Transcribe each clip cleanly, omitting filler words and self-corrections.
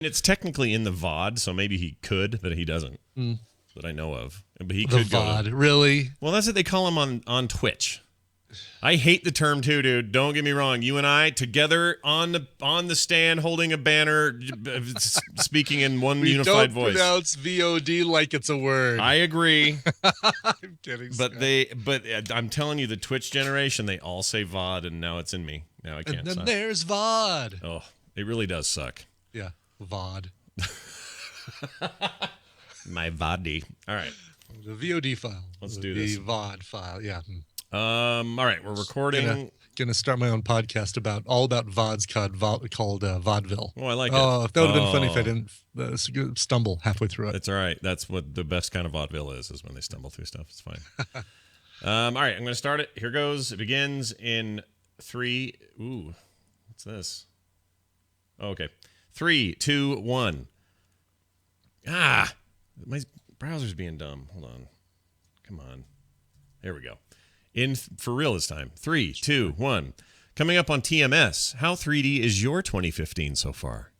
It's technically in the VOD, so maybe he could, but he doesn't. That I know of. But he The could VOD, go. really? Well, that's what they call him on Twitch. I hate the term too, dude. Don't get me wrong. You and I together on the stand, holding a banner, speaking in one unified voice. We don't pronounce VOD like it's a word. I agree. I'm kidding. But I'm telling you, the Twitch generation, they all say VOD, and now it's in me. Now I can't. And then there's VOD. Oh, it really does suck. Yeah, VOD. My VOD. All right. The VOD file. Let's do this. The VOD file. Yeah. All right, we're recording. Gonna start my own podcast about VODs called Vaudeville. Oh, I like it. Oh, that would have been funny if I didn't stumble halfway through it. That's all right. That's what the best kind of vaudeville is when they stumble through stuff. It's fine. All right, I'm going to start it. Here goes. It begins in 3. Ooh, what's this? Oh, okay. 3, 2, 1. Ah, my browser's being dumb. Hold on. Come on. There we go. For real this time. 3, 2, 1. Coming up on TMS, how 3D is your 2015 so far?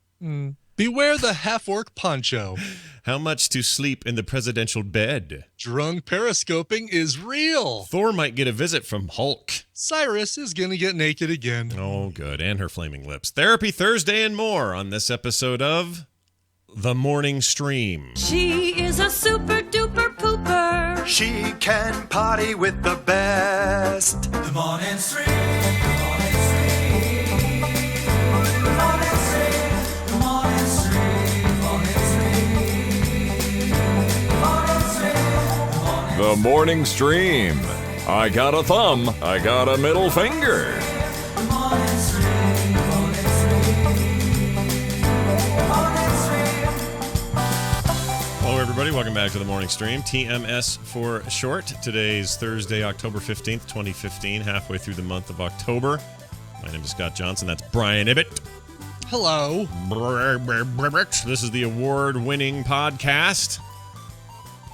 Beware the half-orc poncho. How much to sleep in the presidential bed? Drunk periscoping is real. Thor might get a visit from Hulk. Cyrus is gonna get naked again. Oh, good. And her flaming lips. Therapy Thursday and more on this episode of The Morning Stream. She is a super duper pooper. She can party with the best. The Morning Stream. The Morning Stream. The Morning Stream. The Morning Stream. Morning Stream. The Morning Stream. I got a thumb. I got a middle finger. The Morning Stream. Morning Stream. Morning Stream. Hello, everybody. Welcome back to The Morning Stream. TMS for short. Today's Thursday, October 15th, 2015, halfway through the month of October. My name is Scott Johnson. That's Brian Ibbett. Hello. This is the award-winning podcast.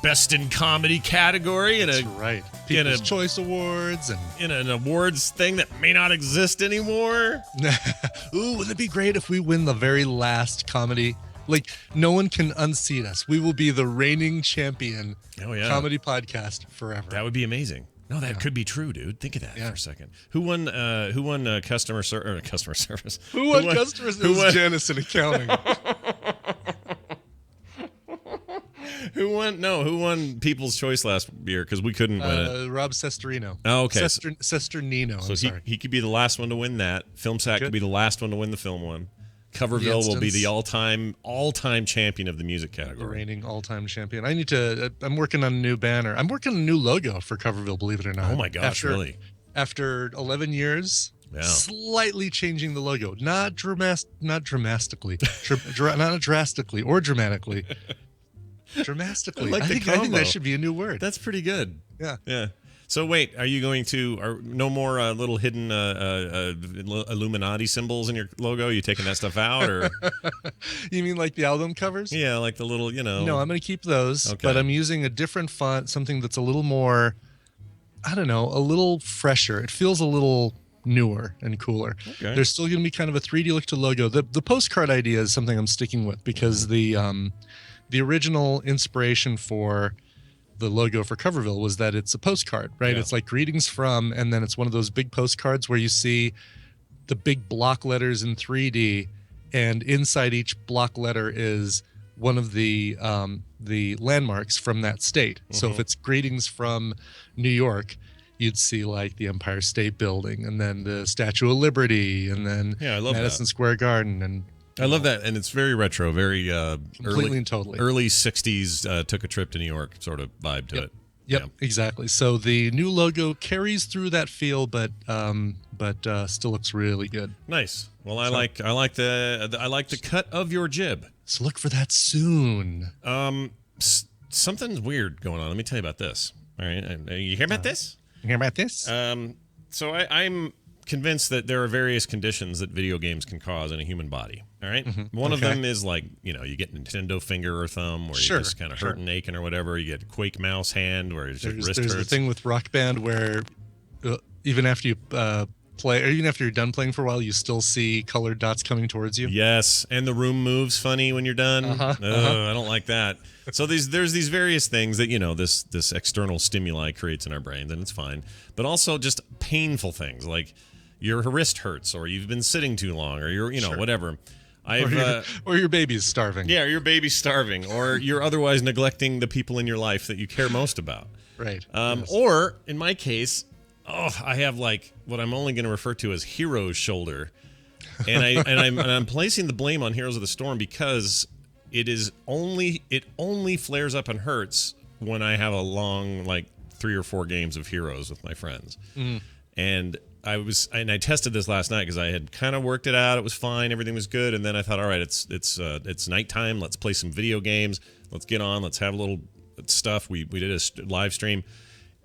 Best in comedy category in That's right. People's Choice Awards and in an awards thing that may not exist anymore. Ooh, wouldn't it be great if we win the very last comedy? Like, no one can unseat us. We will be the reigning champion comedy podcast forever. That would be amazing. No, that could be true, dude. Think of that for a second. Who won customer service? Who won customer service? It was Janice in accounting. Who won People's Choice last year? Because we couldn't win it. Rob Sesternino. Oh, okay. Sesternino. So he could be the last one to win that. FilmSack could be the last one to win the film one. Coverville will be the all-time champion of the music category. The reigning all-time champion. I'm working on a new banner. I'm working on a new logo for Coverville, believe it or not. Oh my gosh, really? After 11 years, slightly changing the logo. Not drastically or dramatically. Dramatically. I think that should be a new word. That's pretty good. Yeah. So wait, are you going to no more little hidden Illuminati symbols in your logo? Are you taking that stuff out, or you mean like the album covers? Yeah, like the little, No, I'm going to keep those, but I'm using a different font, something that's a little more, I don't know, a little fresher. It feels a little newer and cooler. Okay. There's still going to be kind of a 3D look to logo. The postcard idea is something I'm sticking with because the original inspiration for the logo for Coverville was that it's a postcard, right? Yeah. It's like greetings from, and then it's one of those big postcards where you see the big block letters in 3D, and inside each block letter is one of the landmarks from that state. Mm-hmm. So if it's greetings from New York, you'd see like the Empire State Building, and then the Statue of Liberty, and then Madison Square Garden, and I love that, and it's very retro, very completely and totally early '60s. Took a trip to New York sort of vibe to it. Yep, exactly. So the new logo carries through that feel, but still looks really good. Nice. Well, I like the cut of your jib. So look for that soon. Something's weird going on. Let me tell you about this. All right, you hear about this? You hear about this? So I'm convinced that there are various conditions that video games can cause in a human body. All right. Mm-hmm. One of them is like, you get Nintendo finger or thumb where you just kind of hurt and aching or whatever. You get Quake mouse hand where your wrist hurts. There's a thing with Rock Band where even after you play, or even after you're done playing for a while, you still see colored dots coming towards you. Yes, and the room moves funny when you're done. Uh-huh. I don't like that. So there's these various things that this external stimuli creates in our brains, and it's fine. But also just painful things like your wrist hurts, or you've been sitting too long, or you're Sure. whatever. I've Or your baby's starving. yeah, your baby's starving, or you're otherwise neglecting the people in your life that you care most about. Right. Yes. Or in my case, I have like what I'm only going to refer to as Hero's shoulder, and I'm placing the blame on Heroes of the Storm because it only flares up and hurts when I have a long, like 3 or 4 games of Heroes with my friends. And I tested this last night because I had kind of worked it out. It was fine, everything was good, and then I thought, all right, it's nighttime. Let's play some video games. Let's get on. Let's have a little stuff. We did a live stream,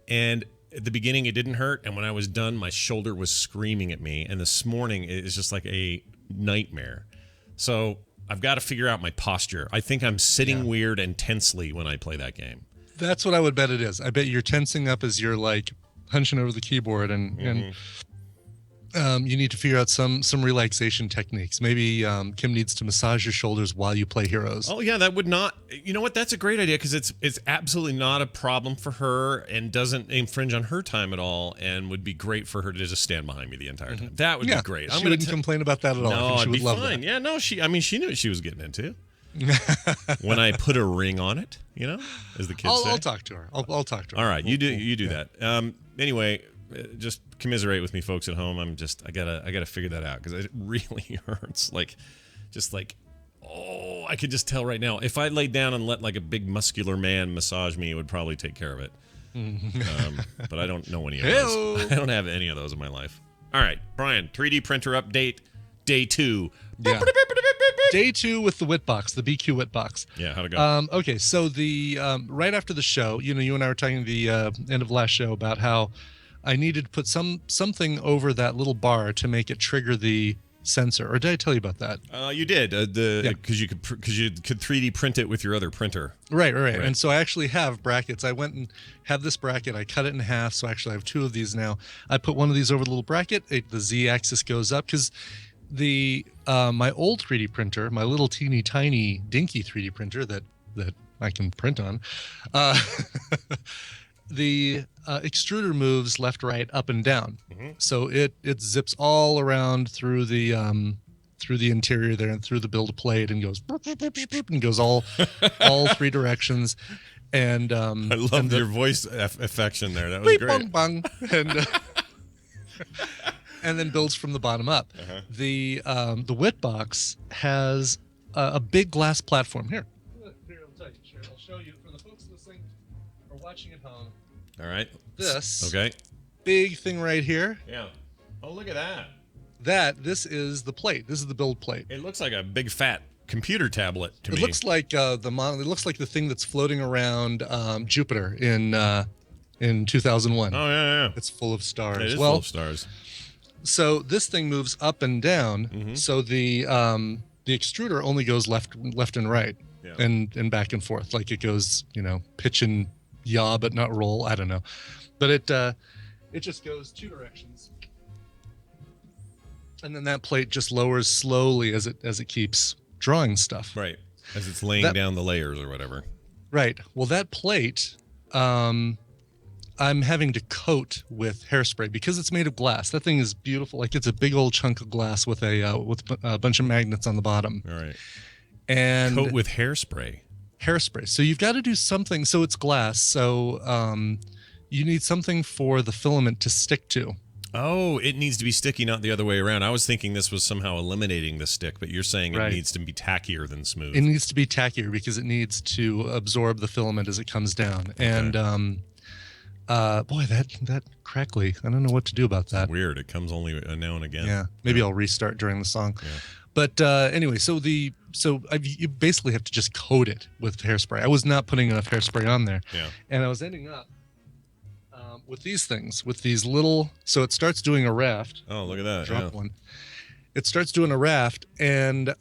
and at the beginning it didn't hurt, and when I was done, my shoulder was screaming at me. And this morning it is just like a nightmare. So I've got to figure out my posture. I think I'm sitting weird and tensely when I play that game. That's what I would bet it is. I bet you're tensing up as you're like hunching over the keyboard, and you need to figure out some relaxation techniques. Maybe Kim needs to massage your shoulders while you play Heroes. Oh yeah, that would not. You know what? That's a great idea because it's absolutely not a problem for her and doesn't infringe on her time at all, and would be great for her to just stand behind me the entire time. That would be great. She wouldn't complain about that at all. I No, think she I'd would be love fine. that. Yeah, no, she knew what she was getting into. When I put a ring on it, as the kids say. I'll talk to her. I'll talk to her. All right, you do that. Anyway, just commiserate with me, folks at home. I gotta figure that out because it really hurts. I could just tell right now. If I laid down and let like a big muscular man massage me, it would probably take care of it. But I don't know any of those. I don't have any of those in my life. All right, Brian, 3D printer update, day 2. Yeah. Day 2 with the Whitbox, the BQ Whitbox. Yeah, how'd it go? Okay, so the right after the show, you and I were talking at the end of last show about how I needed to put something over that little bar to make it trigger the sensor. Or did I tell you about that? You did because you could 3D print it with your other printer. Right. And so I actually have brackets. I went and have this bracket. I cut it in half, so actually I have 2 of these now. I put one of these over the little bracket. The Z-axis goes up because the my old 3D printer, my little teeny tiny dinky 3D printer that I can print on, the extruder moves left, right, up, and down. So it zips all around through the interior there and through the build plate and goes all 3 directions. And I love your voice affection there. That was beep, great. bong, bong, and and then builds from the bottom up. The Whitbox has a big glass platform here. I'll show you for the folks listening or watching at home. All right. This Okay. big thing right here. Yeah. Oh, look at that. This is the plate. This is the build plate. It looks like a big fat computer tablet to It me. looks like It looks like the thing that's floating around Jupiter in 2001. Oh yeah. It's full of stars. It is full of stars. So this thing moves up and down. So the extruder only goes left and right, and back and forth. Like it goes, pitch and yaw, but not roll. I don't know, but it just goes 2 directions, and then that plate just lowers slowly as it keeps drawing stuff. Right. As it's laying down the layers or whatever. Right. Well, that plate, I'm having to coat with hairspray because it's made of glass. That thing is beautiful. Like it's a big old chunk of glass with a bunch of magnets on the bottom. All right. And Coat with hairspray. Hairspray. So you've got to do something. So it's glass. So you need something for the filament to stick to. Oh, it needs to be sticky, not the other way around. I was thinking this was somehow eliminating the stick, but you're saying it needs to be tackier than smooth. It needs to be tackier because it needs to absorb the filament as it comes down. Okay. And boy, that crackly. I don't know what to do about that. It's weird. It comes only now and again. Yeah. Maybe I'll restart during the song. Yeah. But anyway, you basically have to just coat it with hairspray. I was not putting enough hairspray on there. Yeah. And I was ending up with these things, with these little. So it starts doing a raft. Oh, look at that! Drop one. It starts doing a raft, and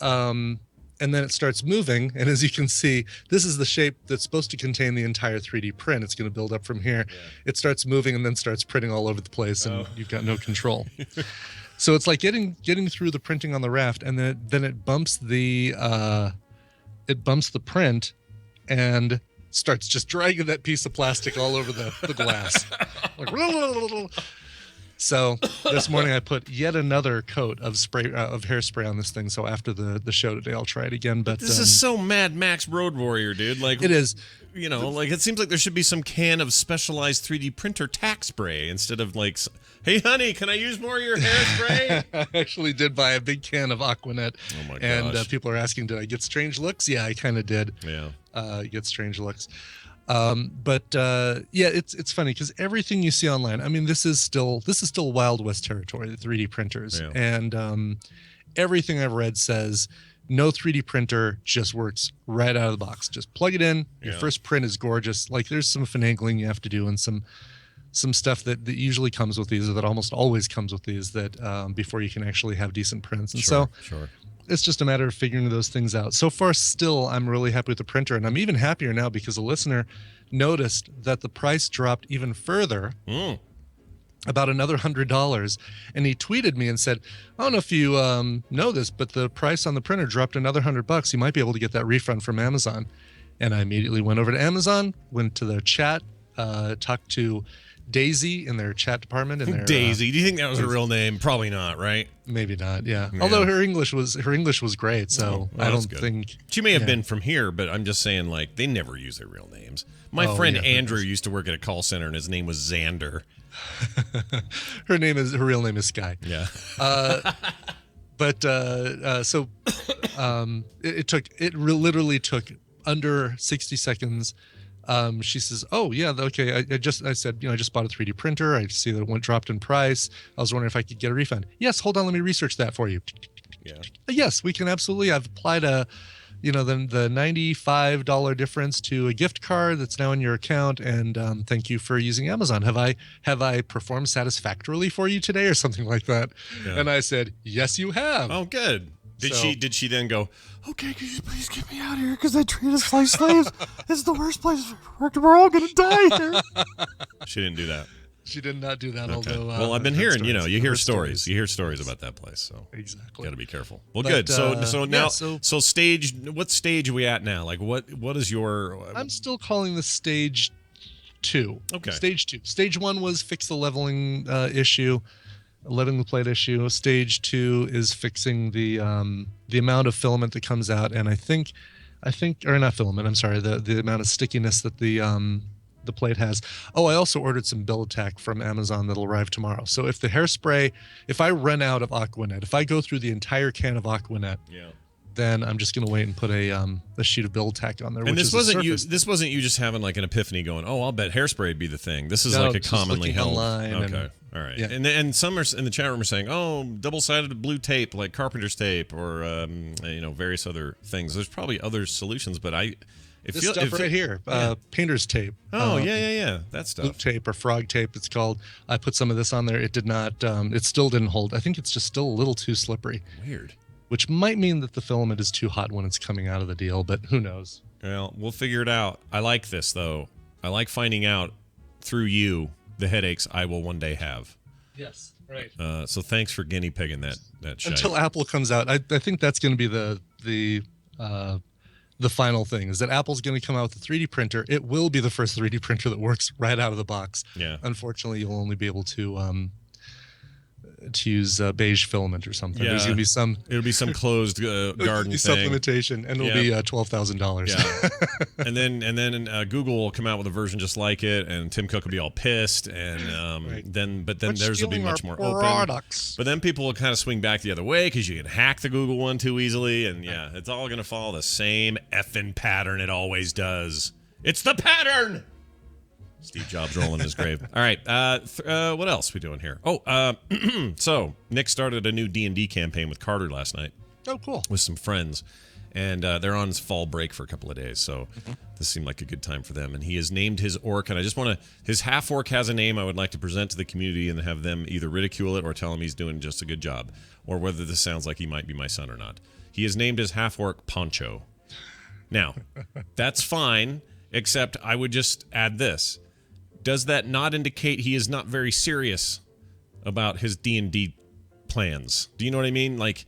and then it starts moving. And as you can see, this is the shape that's supposed to contain the entire 3D print. It's going to build up from here. It starts moving and then starts printing all over the place, and you've got no control. So it's like getting through the printing on the raft, and then it bumps the print and starts just dragging that piece of plastic all over the glass. Like, so this morning I put yet another coat of hairspray on this thing. So after the show today, I'll try it again. But This is so Mad Max Road Warrior, dude. Like it is. You know, like it seems like there should be some can of specialized 3D printer tack spray instead of like, hey, honey, can I use more of your hairspray? I actually did buy a big can of Aquanet. Oh my And gosh. people are asking, did I get strange looks? Yeah, I kind of did. Yeah. Get strange looks. But it's funny because everything you see online, I mean, this is still Wild West territory, the 3D printers. Yeah. And everything I've read says no 3D printer just works right out of the box. Just plug it in. Your Yeah. first print is gorgeous. Like there's some finagling you have to do and some stuff that usually comes with these, or that almost always comes with these, that before you can actually have decent prints. And so Sure. it's just a matter of figuring those things out. So far, still, I'm really happy with the printer, and I'm even happier now because a listener noticed that the price dropped even further, about another $100, and he tweeted me and said, "I don't know if you know this, but the price on the printer dropped another $100. You might be able to get that refund from Amazon." And I immediately went over to Amazon, went to the chat, talked to Daisy in their chat department. In their, Daisy. Do you think that was her real name? Probably not, right? maybe not. Yeah. Although her English was great, so well, I that's don't good. think She may have yeah. been from here, but I'm just saying, like, they never use their real names. My Oh, friend yeah, Andrew used to work at a call center, and his name was Xander. her real name is Sky. Yeah. But literally took under 60 seconds. She says, "Oh yeah, okay. I said, I just bought a 3D printer. I see that it dropped in price. I was wondering if I could get a refund. Yes, hold on, let me research that for you. Yeah. Yes, we can absolutely. I've applied the $95 difference to a gift card that's now in your account, and thank you for using Amazon. Have I performed satisfactorily for you today, or something like that?" Yeah. And I said, "Yes, you have." Oh, good. Did So- she then go, okay, could you please get me out of here? Because they treat us like slaves. This is the worst place I've ever worked. We're all going to die here. She didn't do that. She did not do that. Okay. Although, well, I've been I've heard hearing, you stories. hear I've heard stories. You hear stories about that place, so Exactly. got to be careful. Well, But, good. So yeah, now, so- so stage. What stage are we at now? Like, what is your? I'm still calling this stage 2. Okay. Stage 2. Stage 1 was fix the leveling letting the plate issue. Stage 2 is fixing the amount of filament that comes out, and I think, or not filament. I'm sorry, the amount of stickiness that the plate has. Oh, I also ordered some Billitak from Amazon that'll arrive tomorrow. So if the hairspray, if I run out of Aquanet, if I go through the entire can of Aquanet, Yeah. then I'm just going to wait and put a sheet of Billitak on there. And which this is a wasn't you. surface. This wasn't you just having like an epiphany, going, "Oh, I'll bet hairspray would be the thing." This is No, like a just commonly looking held. online and- Okay, all right. yeah. And some are in the chat room are saying, "Oh, double-sided blue tape, like carpenter's tape, or various other things." There's probably other solutions, but This stuff right here, painter's tape. Oh yeah, that stuff. Loop tape or frog tape, it's called. I put some of this on there. It did not. It still didn't hold. I think it's just still a little too slippery, Weird. which might mean that the filament is too hot when it's coming out of the deal. But who knows? Well, we'll figure it out. I like this though. I like finding out through you the headaches I will one day have. Yes, right. So thanks for guinea pigging that shite. Until Apple comes out, I think that's going to be the final thing. Is that Apple's going to come out with a 3D printer? It will be the first 3D printer that works right out of the box. Yeah. Unfortunately, you'll only be able to use beige filament or something. There's Yeah. going to be some It'll be some closed garden some thing. limitation, and it'll Yeah. be $12,000. Yeah, and then Google will come out with a version just like it, and Tim Cook will be all pissed, and Right. then Quit theirs will be stealing much our more open. products. But then people will kind of swing back the other way because you can hack the Google one too easily, and yeah, it's all gonna follow the same effing pattern it always does. It's the pattern. Steve Jobs rolling in his grave. All right, what else we doing here? Oh, so Nick started a new D&D campaign with Carter last night Oh, cool. with some friends, and they're on his fall break for a couple of days, so this seemed like a good time for them. And he has named his orc, and I just want to, his half orc has a name I would like to present to the community and have them either ridicule it or tell him he's doing just a good job, or whether this sounds like he might be my son or not. He is named as half-orc Poncho. Now, that's fine, except I would just add this. Does that not indicate he is not very serious about his D&D plans? Do you know what I mean? Like,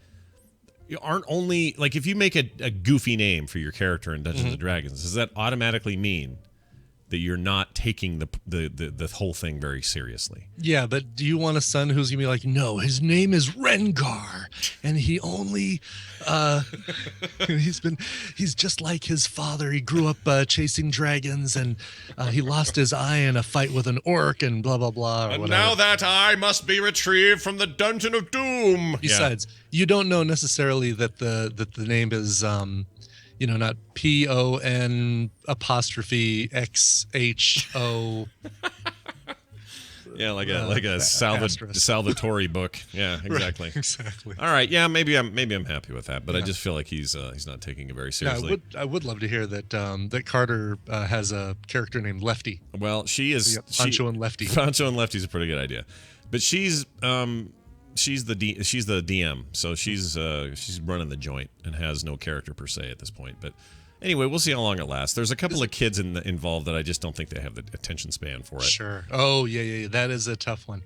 you aren't only... Like, if you make a goofy name for your character in Dungeons & Dragons, does that automatically mean that you're not taking the whole thing very seriously? Yeah, but do you want a son who's gonna be like, no, his name is Rengar, and he only, he's just like his father. He grew up chasing dragons, and he lost his eye in a fight with an orc, and blah blah blah. Or And whatever. now that eye must be retrieved from the Dungeon of Doom. Besides, you don't know necessarily that the name is not PON apostrophe XHO. Yeah, like a asterisk. Salvatore book. Yeah, exactly. Right, exactly. All right, yeah, maybe I'm happy with that, but I just feel like he's not taking it very Yeah, seriously. I would love to hear that that Carter has a character named Lefty. Well, she is Pancho and Lefty. Pancho and Lefty's a pretty good idea, but she's the DM, so she's running the joint and has no character per se at this point. But anyway, we'll see how long it lasts. There's a couple of kids involved that I just don't think they have the attention span for it. Sure. Oh yeah. That is a tough one.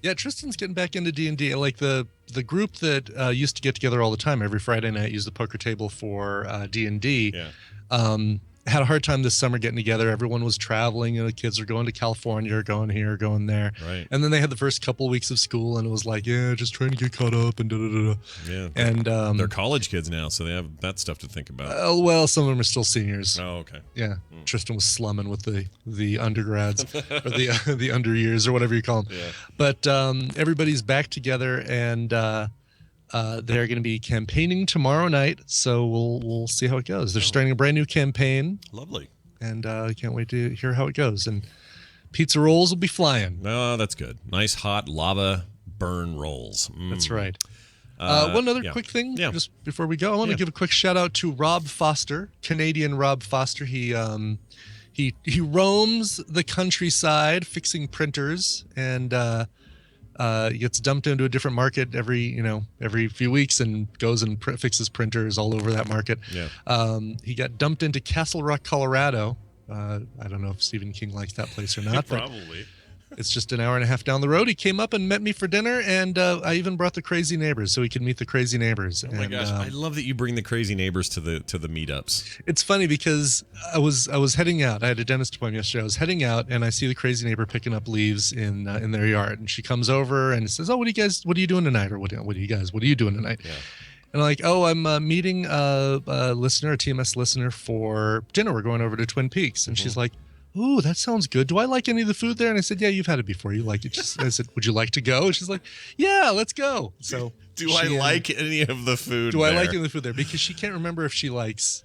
Yeah, Tristan's getting back into D&D. Like the group that used to get together all the time every Friday night, use the poker table for D&D. Yeah. Had a hard time this summer getting together. Everyone was traveling. The kids were going to California, going here, going there. Right. And then they had the first couple of weeks of school, and it was like, yeah, just trying to get caught up and da-da-da-da. Yeah. And they're college kids now, so they have that stuff to think about. well, some of them are still seniors. Oh, okay. Yeah, Tristan was slumming with the undergrads or the under years or whatever you call them. Yeah. But everybody's back together, and they're going to be campaigning tomorrow night. So we'll see how it goes. They're starting a brand new campaign, Lovely. and I can't wait to hear how it goes. And pizza rolls will be flying. No, that's good. Nice hot lava burn rolls. That's right. One other yeah. quick thing, Yeah. just before we go, I want to give a quick shout out to Rob Foster, Canadian Rob Foster. He roams the countryside fixing printers, and gets dumped into a different market every few weeks, and goes and fixes printers all over that market. Yeah. He got dumped into Castle Rock, Colorado. I don't know if Stephen King likes that place or not, but Probably. it's just an hour and a half down the road. He came up and met me for dinner, and I even brought the crazy neighbors so he could meet the crazy neighbors. Oh my gosh, I love that you bring the crazy neighbors to the meetups. It's funny because I was heading out. I had a dentist appointment yesterday. I was heading out, and I see the crazy neighbor picking up leaves in their yard, and she comes over and says, "Oh, what are you doing tonight?" Or what are you doing tonight? Yeah. And I'm like, "Oh, I'm meeting a listener, a TMS listener for dinner. We're going over to Twin Peaks." And she's like, "Ooh, that sounds good. Do I like any of the food there?" And I said, "Yeah, you've had it before. You like it." I said, "Would you like to go?" And she's like, "Yeah, let's go." So Do I like any of the food I there? like any of the food there? Because she can't remember if she likes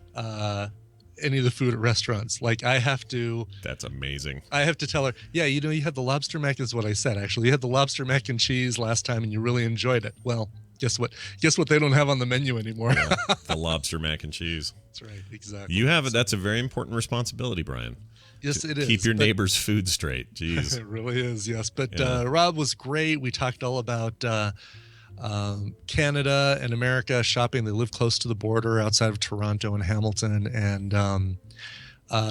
any of the food at restaurants. Like I have to That's amazing. tell her, "Yeah, you had the lobster mac," is what I said. Actually, you had the lobster mac and cheese last time, and you really enjoyed it. Well, guess what? Guess what? They don't have on the menu anymore. The lobster mac and cheese. That's right. Exactly. You have it. That's a very important responsibility, Brian. Yes, it is. Keep your but- neighbor's food straight. Jeez. It really is, yes. But Yeah. Rob was great. We talked all about Canada and America shopping. They live close to the border outside of Toronto and Hamilton, and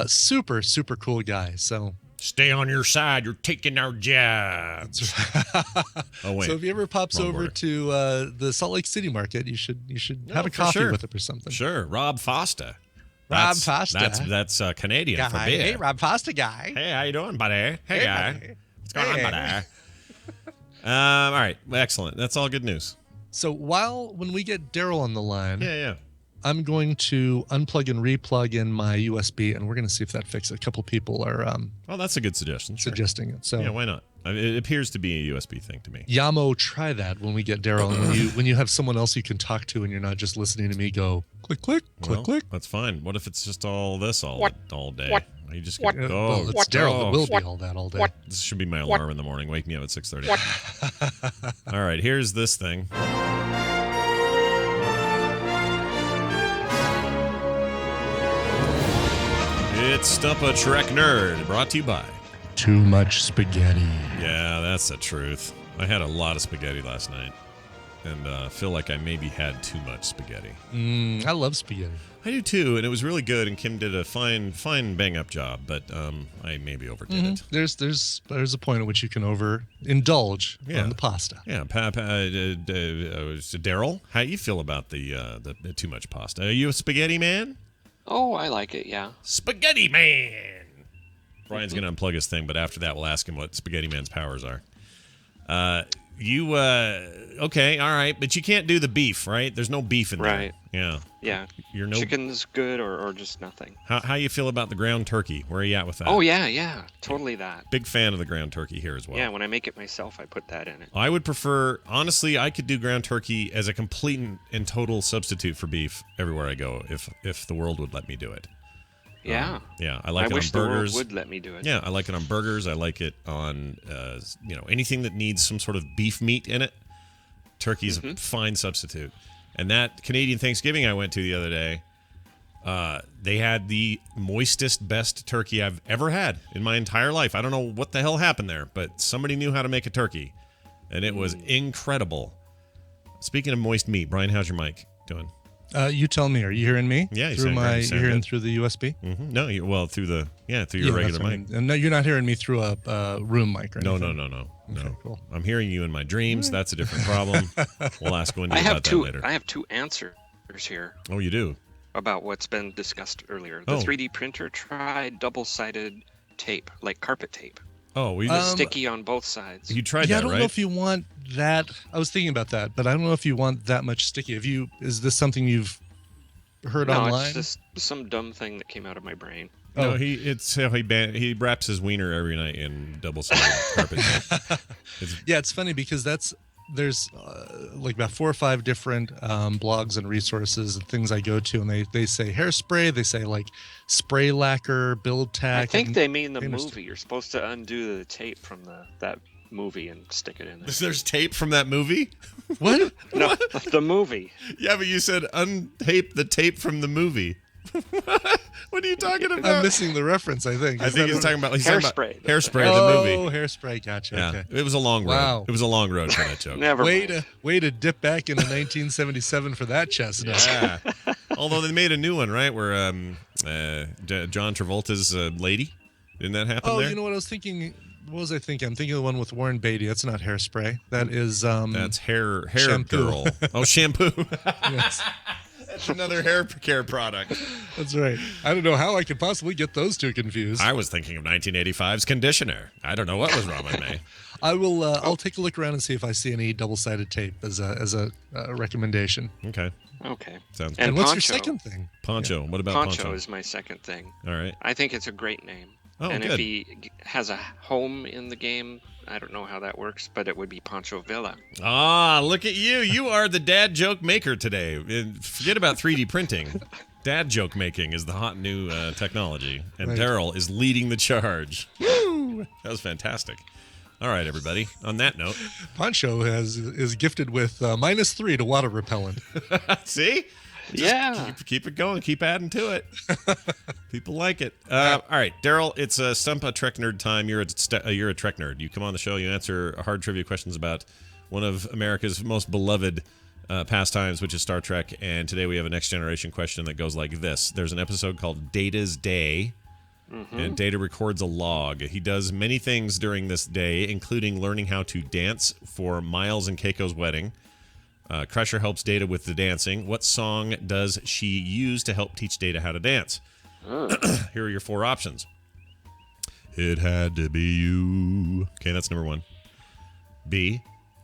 super, super cool guy. So, Stay on your side. You're taking our jobs. Oh wait. so if he ever pops Wrong over border. to the Salt Lake City market, you should have a for coffee sure. with him or something. Sure, Rob Foster. Rob Foster. That's Canadian for beer. Hey, Rob Foster guy. Hey, how you doing, buddy? Hey, guy. buddy. What's going on, Hey. buddy? All right, excellent. That's all good news. So when we get Daryl on the line, Yeah. I'm going to unplug and replug in my USB, and we're going to see if that fixes it. A couple people are Well, that's a good suggestion. Sure. suggesting it. So Yeah, why not? I mean, it appears to be a USB thing to me. Yamo, try that when we get Daryl, and when you have someone else you can talk to, and you're not just listening to me go click click click Well, click. That's fine. What if it's just all this all day? You just Well, oh, it's Daryl that will be all that all day. This should be my alarm in the morning. Wake me up at 6:30. All right, here's this thing. It's Stump a Trek Nerd, brought to you by. Too much spaghetti. Yeah, that's the truth. I had a lot of spaghetti last night. and feel like I maybe had too much spaghetti. I love spaghetti. I do too, and it was really good. And Kim did a fine bang up job, but I maybe overdid it. There's a point at which you can overindulge Yeah. on the pasta. Yeah, Daryl, how you feel about the too much pasta? Are you a spaghetti man? Oh, I like it, yeah. Spaghetti man. Brian's gonna unplug his thing, but after that, we'll ask him what Spaghetti Man's powers are. Okay, all right, but you can't do the beef, right? There's no beef in there. Right. Yeah. Yeah. You're no. Chicken's good or just nothing. How you feel about the ground turkey? Where are you at with that? Oh, yeah. Totally that. Big fan of the ground turkey here as well. Yeah, when I make it myself, I put that in it. I would prefer, honestly, I could do ground turkey as a complete and total substitute for beef everywhere I go, if the world would let me do it. Yeah. Yeah, I like it wish on burgers. the world would let me do it. Yeah, I like it on burgers. I like it on, anything that needs some sort of beef meat in it. Turkey's a fine substitute. And that Canadian Thanksgiving I went to the other day, they had the moistest, best turkey I've ever had in my entire life. I don't know what the hell happened there, but somebody knew how to make a turkey, and it was incredible. Speaking of moist meat, Brian, how's your mic doing? You tell me. Are you hearing me? Yeah, you through sound great. You sound you're hearing good. through the USB. No, through your that's regular what I mic. mean. And no, you're not hearing me through a room mic or No. anything. Okay, cool. I'm hearing you in my dreams. That's a different problem. We'll ask Wendy I have about that later. I have two answers here Oh, you do? about what's been discussed earlier. The Oh. 3D printer tried double-sided tape, like carpet tape. Oh, we Sticky on both sides. you tried Yeah, I that, don't right? know if you want that. I was thinking about that, but I don't know if you want that much sticky. Is this something you've heard No, online? it's just some dumb thing that came out of my brain. No, Oh. he wraps his wiener every night in double-sided carpet tape. Yeah, it's funny because there's like about 4 or 5 different blogs and resources and things I go to, and they say hairspray, they say like spray lacquer, build tack. I think and they mean the famous- movie. You're supposed to undo the tape from that movie and stick it in there. There's tape from that movie? What? No, the movie. Yeah, but you said untape the tape from the movie. What are you talking about? I'm missing the reference. I think. I think he's talking about Hairspray. Hairspray, Oh, the movie. hairspray. Gotcha. Yeah, Okay. it was a long road. Wow. It was a long road for that joke. Never Way mind. to dip back into 1977 for that chestnut. Yeah. Although they made a new one, right? Where John Travolta's lady. Didn't that happen Oh, there? you know what I was thinking? What was I thinking? I'm thinking of the one with Warren Beatty. That's not hairspray. That is That's hair Shampoo. girl. Oh, shampoo. yes, That's another hair care product. that's right. I don't know how I could possibly get those two confused. I was thinking of 1985's conditioner. I don't know what was wrong with me. I will. I'll take a look around and see if I see any double-sided tape as a recommendation. Okay, Okay. sounds And And what's Poncho. your second thing? Poncho. What about Poncho Poncho? is my second thing. All right. I think it's a great name. Oh, and good. if he has a home in the game, I don't know how that works, but it would be Poncho Villa. Ah, look at you. You are the dad joke maker today. Forget about 3D printing. Dad joke making is the hot new technology, and Right. Daryl is leading the charge. Woo! That was fantastic. All right, everybody. On that note, Poncho is gifted with -3 to water repellent. see? Yeah. Keep it going. Keep adding to it. People like it. All right, Daryl, it's Stump a Trek Nerd time. You're a Trek nerd. You come on the show, you answer hard trivia questions about one of America's most beloved pastimes, which is Star Trek. And today we have a Next Generation question that goes like this. There's an episode called Data's Day. And Data records a log. He does many things during this day, including learning how to dance for Miles and Keiko's wedding. Crusher helps Data with the dancing. What song does she use to help teach Data how to dance? Here are your 4 options. It had to be you. Okay, that's number 1. B,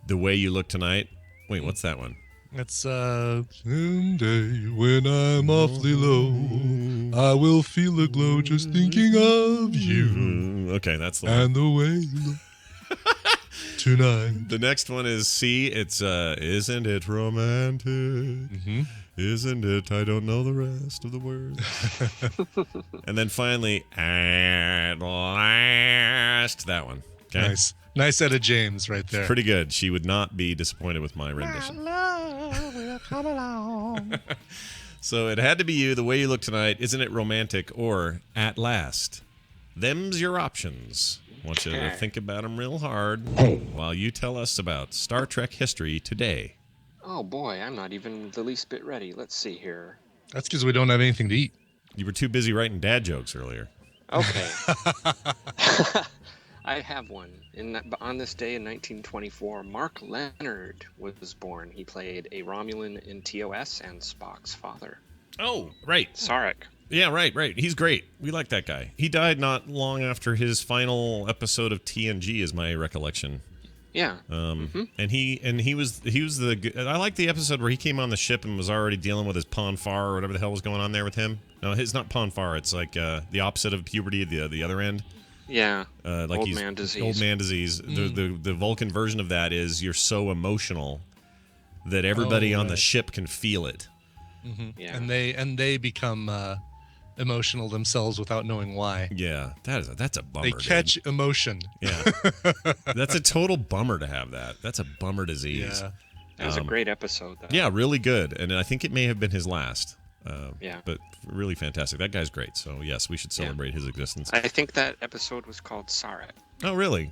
The Way You Look Tonight. Wait, what's that one? It's someday when I'm awfully low, I will feel a glow just thinking of you Okay, that's the one. and the way you look tonight. The next one is C. It's Isn't It Romantic? Mm-hmm. Isn't it? I don't know the rest of the words. And then finally, At Last. That one. Okay. Nice Etta James right there. Pretty good. She would not be disappointed with my rendition. So it had to be you, The Way You Look Tonight, Isn't It Romantic, or At Last. Them's your options. I want you to think about them real hard while you tell us about Star Trek history today Oh boy, I'm not even the least bit ready. Let's see here. That's because we don't have anything to eat. You were too busy writing dad jokes earlier. Okay. I have one. On this day in 1924, Mark Leonard was born. He played a Romulan in TOS and Spock's father. Oh, right. Sarek. Yeah, right. He's great. We like that guy. He died not long after his final episode of TNG, is my recollection. Yeah. And he was I like the episode where he came on the ship and was already dealing with his Ponfar or whatever the hell was going on there with him. No, it's not Ponfar. It's like the opposite of puberty, the other end. Yeah. Like old man disease. Old man disease. The Vulcan version of that is you're so emotional that everybody on the ship can feel it. Yeah. And they become emotional themselves without knowing why. Yeah, that's a bummer. They catch emotion. Yeah, that's a total bummer to have that. That's a bummer disease. Yeah. That was a great episode, though. Yeah, really good, and I think it may have been his last. Yeah. But really fantastic. That guy's great. So yes, we should celebrate his existence. I think that episode was called Sarek. Oh, really?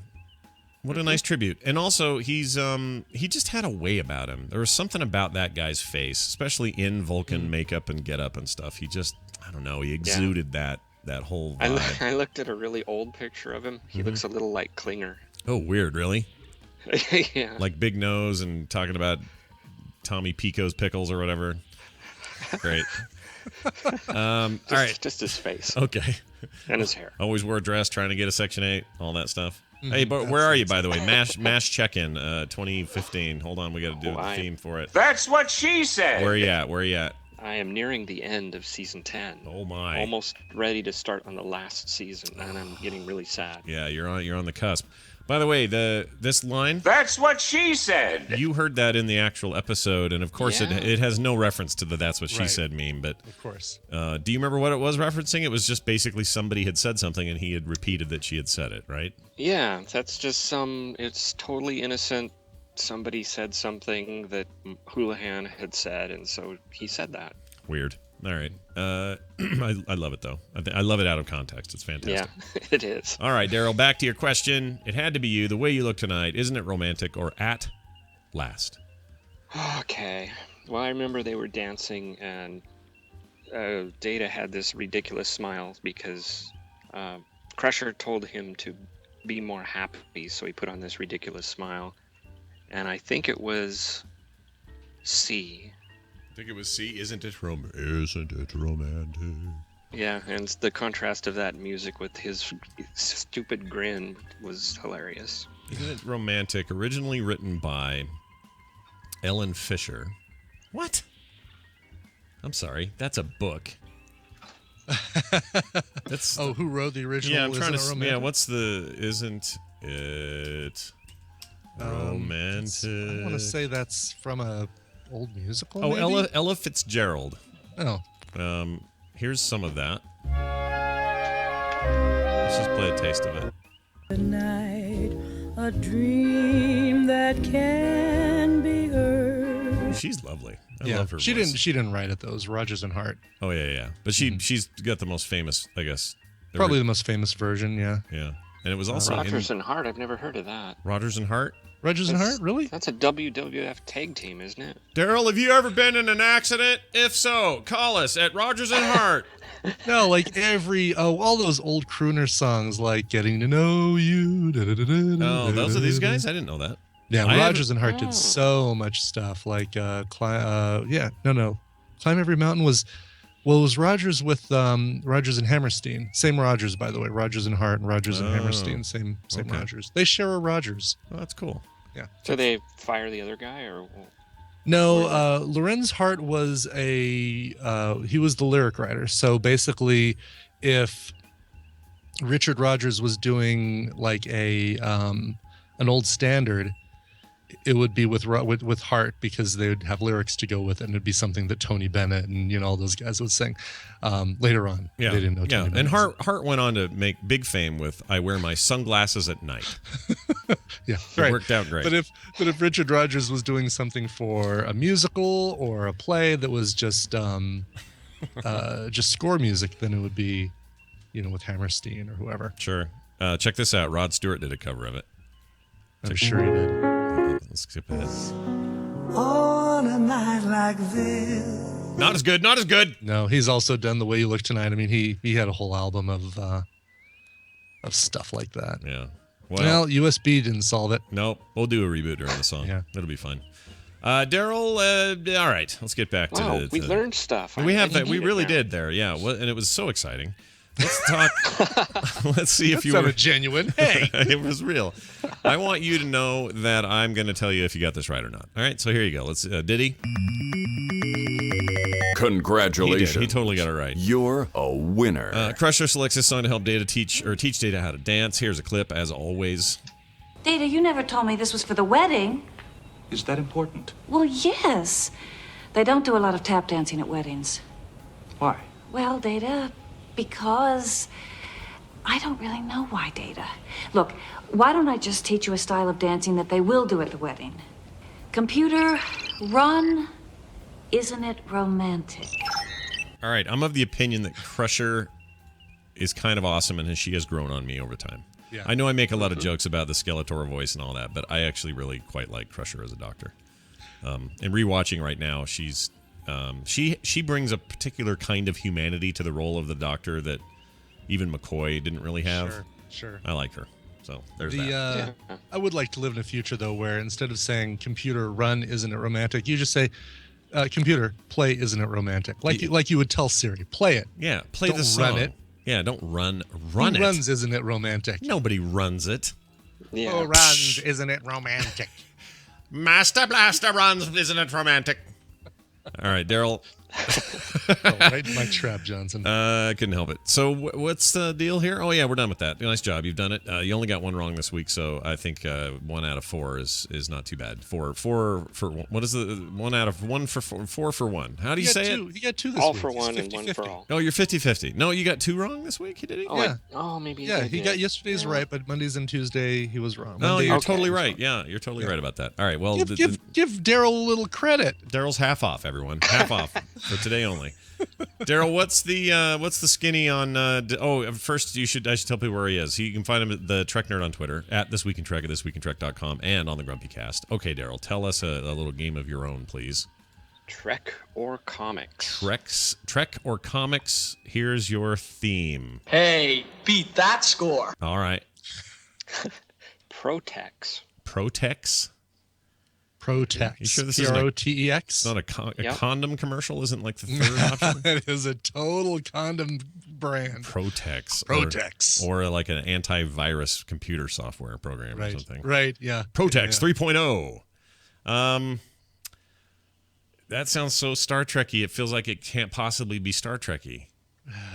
What a nice tribute. And also, he just had a way about him. There was something about that guy's face, especially in Vulcan makeup and getup and stuff. He just, I don't know, he exuded that whole vibe. I looked at a really old picture of him. He looks a little like Klinger. Oh, weird, really? Yeah. Like big nose and talking about Tommy Pico's pickles or whatever. Great. All right. Just his face. Okay. And his hair. Always wore a dress, trying to get a Section 8, all that stuff. Hey, but where are you, by the way? Mash check-in 2015. Hold on, we got to do the theme for it. That's what she said. Where are you at? I am nearing the end of season 10. Oh my. Almost ready to start on the last season, and I'm getting really sad. Yeah, you're on the cusp. By the way, this line, That's what she said. you heard that in the actual episode, and of course Yeah. it has no reference to the "That's what she Right. said" meme. But Of course. do you remember what it was referencing? It was just basically somebody had said something, and he had repeated that she had said it, right? Yeah, that's just it's totally innocent. Somebody said something that Houlihan had said, and so he said that. Weird. All right. I love it, though. I love it out of context. It's fantastic. Yeah, it is. All right, Daryl, back to your question. It had to be you. The way you look tonight, isn't it romantic or at last? Okay. Well, I remember they were dancing, and Data had this ridiculous smile because Crusher told him to be more happy, so he put on this ridiculous smile. And I think it was C. I think it was C. Isn't it romantic? Yeah, and the contrast of that music with his stupid grin was hilarious. Isn't it romantic? Originally written by Ellen Fisher. What? I'm sorry. That's a book. That's Who wrote the original? yeah. I'm trying Isn't It to. Romantic? Yeah. What's the? Isn't it romantic? I want to say that's from a old musical. Oh, maybe? Ella Fitzgerald. Oh, Here's some of that. Let's just play a taste of it. Night, a dream that can be heard. She's lovely. I yeah. love her She voice. didn't write it. Those Rogers and Hart. Oh yeah. But she's got the most famous, I guess. Probably the most famous version. Yeah. Yeah. And it was also Rogers in and Hart, I've never heard of that. Rogers and Hart. Rogers and Hart, really? That's a WWF tag team, isn't it? Daryl, have you ever been in an accident? If so, call us at Rogers and Hart. No, like all those old crooner songs, like "Getting to Know You." Oh, those are these guys? I didn't know that. Yeah, I Rogers and Hart did so much stuff. Like, Climb Every Mountain was Rogers with Rogers and Hammerstein. Same Rogers, by the way. Rogers and Hart and Rogers and Hammerstein. Same okay. Rogers. They share a Rogers. Oh, that's cool. Yeah. So they fire the other guy, or No, Lorenz Hart was he was the lyric writer. So basically, if Richard Rogers was doing like an old standard, it would be with Hart because they would have lyrics to go with it, and it'd be something that Tony Bennett and all those guys would sing later on. Yeah, They didn't know Tony Bennett. And Hart went on to make big fame with "I Wear My Sunglasses at Night." Yeah, It right. worked out great. But if Richard Rogers was doing something for a musical or a play that was just score music, then it would be, with Hammerstein or whoever. Sure. Check this out. Rod Stewart did a cover of it. I'm sure he did. Let's skip ahead. on a night like this. Not as good. Not as good. No, he's also done The Way You Look Tonight. I mean, he had a whole album of stuff like that. Yeah. Well, USB didn't solve it. Nope. We'll do a reboot during the song. Yeah. It'll be fun. Daryl, all right. Let's get back to Wow, we learned stuff. We have that. I We need it really now. did there. Yeah. And it was so exciting. Let's talk. Let's see if That you were sounded genuine. Hey. It was real. I want you to know that I'm going to tell you if you got this right or not. All right. So here you go. Let's. Did he? Congratulations. He did. He totally got it right. You're a winner. Crusher selects his song to help Data teach Data how to dance. Here's a clip, as always. Data, you never told me this was for the wedding. Is that important? Well, yes. They don't do a lot of tap dancing at weddings. Why? Well, Data, because I don't really know why, Data. Look, why don't I just teach you a style of dancing that they will do at the wedding? Computer, run. Isn't it romantic? All right. I'm of the opinion that Crusher is kind of awesome, and she has grown on me over time. Yeah. I know I make a lot of jokes about the Skeletor voice and all that, but I actually really quite like Crusher as a doctor. And rewatching right now, she's she brings a particular kind of humanity to the role of the doctor that even McCoy didn't really have. Sure. I like her. So there's that. I would like to live in a future, though, where instead of saying computer run, isn't it romantic, you just say computer play, isn't it romantic? Like you would tell Siri, play it. Yeah, play Don't the song. run it. Yeah, don't run Who it. runs, isn't it romantic? Nobody runs it. Yeah. Who runs, isn't it romantic? Master Blaster runs, isn't it romantic? All right, Daryl. Right in my trap, Johnson. I couldn't help it. So what's the deal here? Oh, yeah, we're done with that. Nice job. You've done it. You only got one wrong this week, so I think 1 out of 4 is not too bad. Four for what is the 1 out of 1 for 4 for 1? How do you say it? You got 2 this All week. for It's one and 50, one 50. for all. Oh, you're 50-50. No, you got 2 wrong this week, did he? Oh, Yeah. Maybe. Yeah, I he did. got yesterday's right, but Mondays and Tuesday he was wrong. No, Monday- you're Okay. totally right. Yeah, you're totally right about that. All right, well, give Daryl a little credit. Daryl's half off, everyone. Half off for today only. Daryl, what's the skinny on? First I should tell people where he is. You can find him at the Trek Nerd on Twitter, at This Week in Trek, at thisweekintrek.com, and on the Grumpy Cast. Okay, Daryl, tell us a little game of your own, please. Trek or comics? Trek or comics? Here's your theme. Hey, beat that score. All right, Protex. Protex. Protex. You sure this isn't a- Protex? It's not a Yep. condom commercial. Isn't like the third option. It is a total condom brand. Protex. Protex. Or like an antivirus computer software program or Right. something. Right. Yeah. Protex Yeah. 3.0. That sounds so Star Trekky. It feels like it can't possibly be Star Trekky.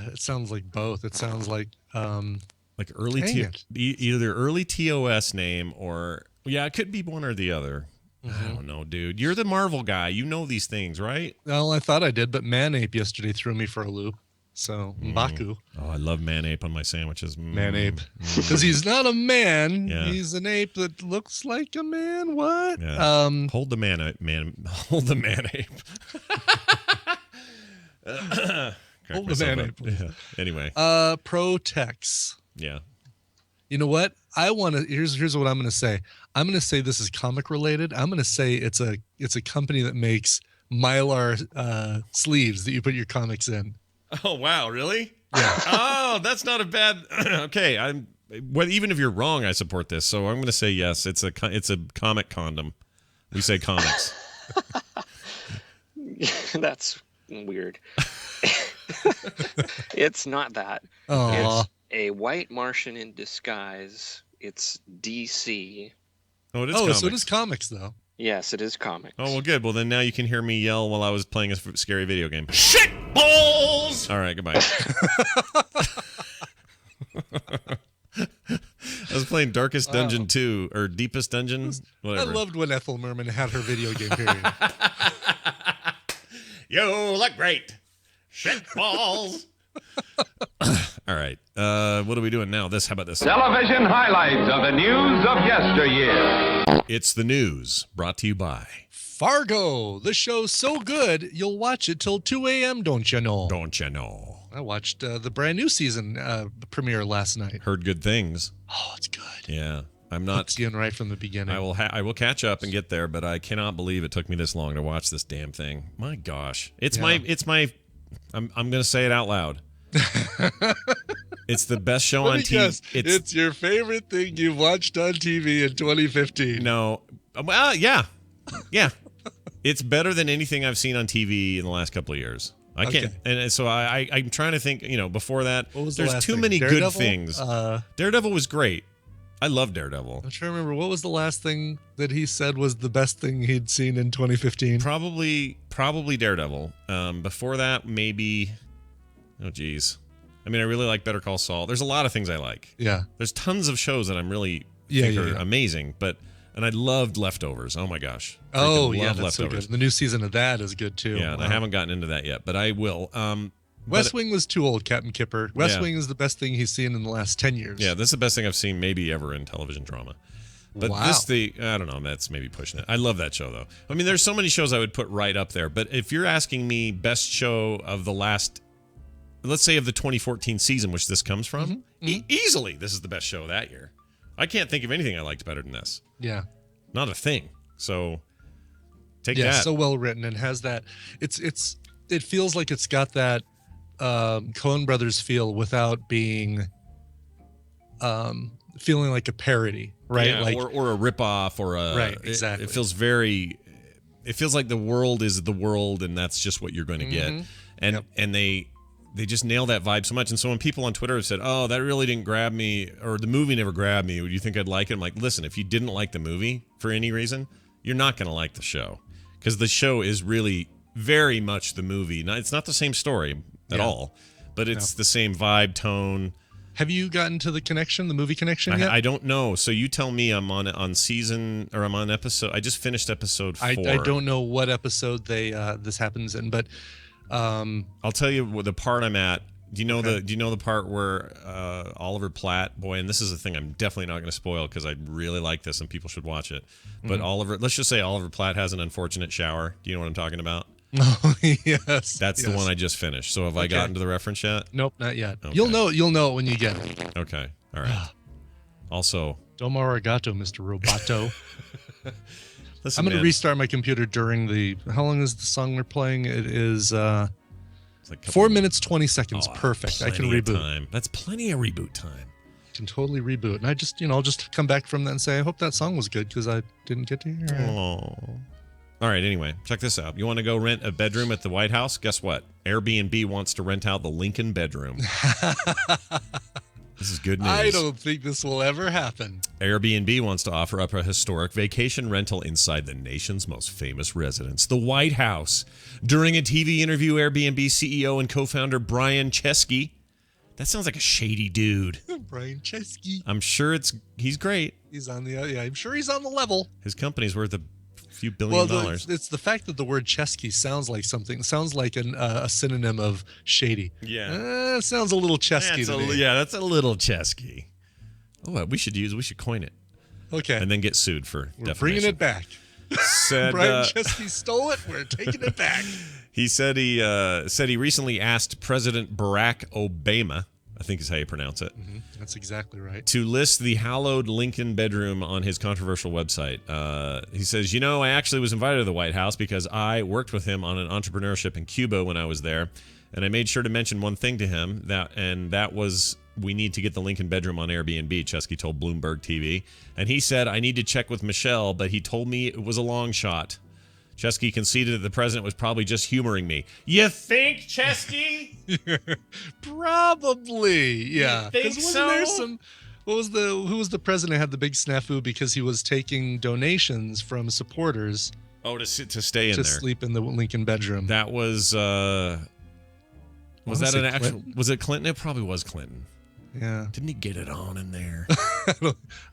It sounds like both. It sounds like Like early Dang it. either early TOS name or it could be one or the other. I don't know, dude. You're the Marvel guy. You know these things, right? well, I thought I did, but Manape yesterday threw me for a loop. So M'Baku, Oh, I love man-ape on my sandwiches. Manape, because he's not a man. Yeah. He's an ape that looks like a man. What? Yeah. Hold the hold the man-ape. Hold the man-ape. Yeah. Anyway. Protex. Yeah. You know what? I want to. Here's what I'm going to say. I'm going to say this is comic related. I'm going to say it's a company that makes Mylar sleeves that you put your comics in. Oh wow, really? Yeah. Oh, that's not a bad. Okay, even if you're wrong, I support this. So I'm going to say yes. It's a comic condom. We say comics. That's weird. It's not that. Aw. It's a white Martian in disguise. It's DC. Oh, it is. Oh, comics. so it is comics though. Yes, it is comics. Oh well, good. Well, then now you can hear me yell while I was playing a scary video game. Shit balls! All right, goodbye. I was playing Darkest Dungeon 2 or Deepest Dungeon, whatever. I loved when Ethel Merman had her video game period. You look great. Shit balls. All right. What are we doing now? How about this? Television highlights of the news of yesteryear. It's the news brought to you by Fargo. The show's so good, you'll watch it till 2 a.m., don't you know? Don't You Know. I watched the brand new season premiere last night. Heard good things. Oh, it's good. Yeah. I'm not. Hooks you in right from the beginning. I will catch up and get there, but I cannot believe it took me this long to watch this damn thing. My gosh, it's my. I'm gonna say it out loud. It's the best show on TV. Yes, it's your favorite thing you've watched on TV in 2015. No, well, yeah. It's better than anything I've seen on TV in the last couple of years. I can't, and so I'm trying to think. Before that, there's too many good things. Daredevil was great. I love Daredevil. I'm trying to remember what was the last thing that he said was the best thing he'd seen in 2015. Probably Daredevil. Before that, maybe. Oh, geez. I mean, I really like Better Call Saul. There's a lot of things I like. Yeah. There's tons of shows that I'm really think are amazing, and I loved Leftovers. Oh my gosh. Oh yeah, love that's Leftovers. so good. The new season of that is good too. Yeah, and I haven't gotten into that yet, but I will. West Wing was too old, Captain Kipper. West Wing is the best thing he's seen in the last 10 years. Yeah, this is the best thing I've seen maybe ever in television drama. But I don't know, that's maybe pushing it. I love that show though. I mean, there's so many shows I would put right up there, but if you're asking me best show of the last, let's say of the 2014 season, which this comes from, easily this is the best show of that year. I can't think of anything I liked better than this. Yeah. Not a thing. So take that. Yeah, so well written and has that. It feels like it's got that Coen Brothers feel without being feeling like a parody, right? Yeah, like or a ripoff or a right. Exactly. It feels very. It feels like the world is the world, and that's just what you're going to get. And they just nail that vibe so much. And so when people on Twitter have said, "Oh, that really didn't grab me," or "The movie never grabbed me," would you think I'd like it? I'm like, listen, if you didn't like the movie for any reason, you're not going to like the show, because the show is really very much the movie. It's not the same story at all, but it's the same vibe, tone. Have you gotten to the movie connection yet? I don't know. So you tell me. I'm on season, or I'm on episode. I just finished episode 4. I don't know what episode this happens in, but I'll tell you the part I'm at. Do you know the part where Oliver Platt, boy, and this is a thing I'm definitely not going to spoil because I really like this and people should watch it. But let's just say Oliver Platt has an unfortunate shower. Do you know what I'm talking about? Oh, yes. That's the one I just finished. So have I gotten to the reference yet? Nope, not yet. Okay. You'll know it when you get it. Okay. All right. Also, Domo arigato, Mr. Roboto. listen, I'm going to restart my computer during how long is the song we're playing? It is it's like 4 minutes, 20 seconds. Perfect. I can reboot. Time. That's plenty of reboot time. I can totally reboot. And I just, I'll just come back from that and say, I hope that song was good because I didn't get to hear it. Oh. All right, anyway, check this out. You want to go rent a bedroom at the White House? Guess what? Airbnb wants to rent out the Lincoln bedroom. This is good news. I don't think this will ever happen. Airbnb wants to offer up a historic vacation rental inside the nation's most famous residence, the White House. During a TV interview, Airbnb CEO and co-founder Brian Chesky, that sounds like a shady dude. Brian Chesky. I'm sure he's great. He's on I'm sure he's on the level. His company's worth a few billion dollars. It's the fact that the word Chesky sounds like a synonym of shady. Yeah. It sounds a little Chesky to me. Yeah, that's a little Chesky. Oh, we should coin it. Okay. And then get sued for defamation. Bringing it back. Said, Brian Chesky stole it. We're taking it back. He said he recently asked President Barack Obama, I think is how you pronounce it. Mm-hmm. That's exactly right. To list the hallowed Lincoln bedroom on his controversial website. He says, I actually was invited to the White House because I worked with him on an entrepreneurship in Cuba when I was there. And I made sure to mention one thing to him, that was we need to get the Lincoln bedroom on Airbnb, Chesky told Bloomberg TV. And he said, I need to check with Michelle, but he told me it was a long shot. Chesky conceded that the president was probably just humoring me. You think, Chesky? Probably, yeah. You think so? Who was the president who had the big snafu because he was taking donations from supporters? Oh, to stay in there. To sleep in the Lincoln bedroom. That was that an actual? Clinton? Was it Clinton? It probably was Clinton. Yeah. Didn't he get it on in there?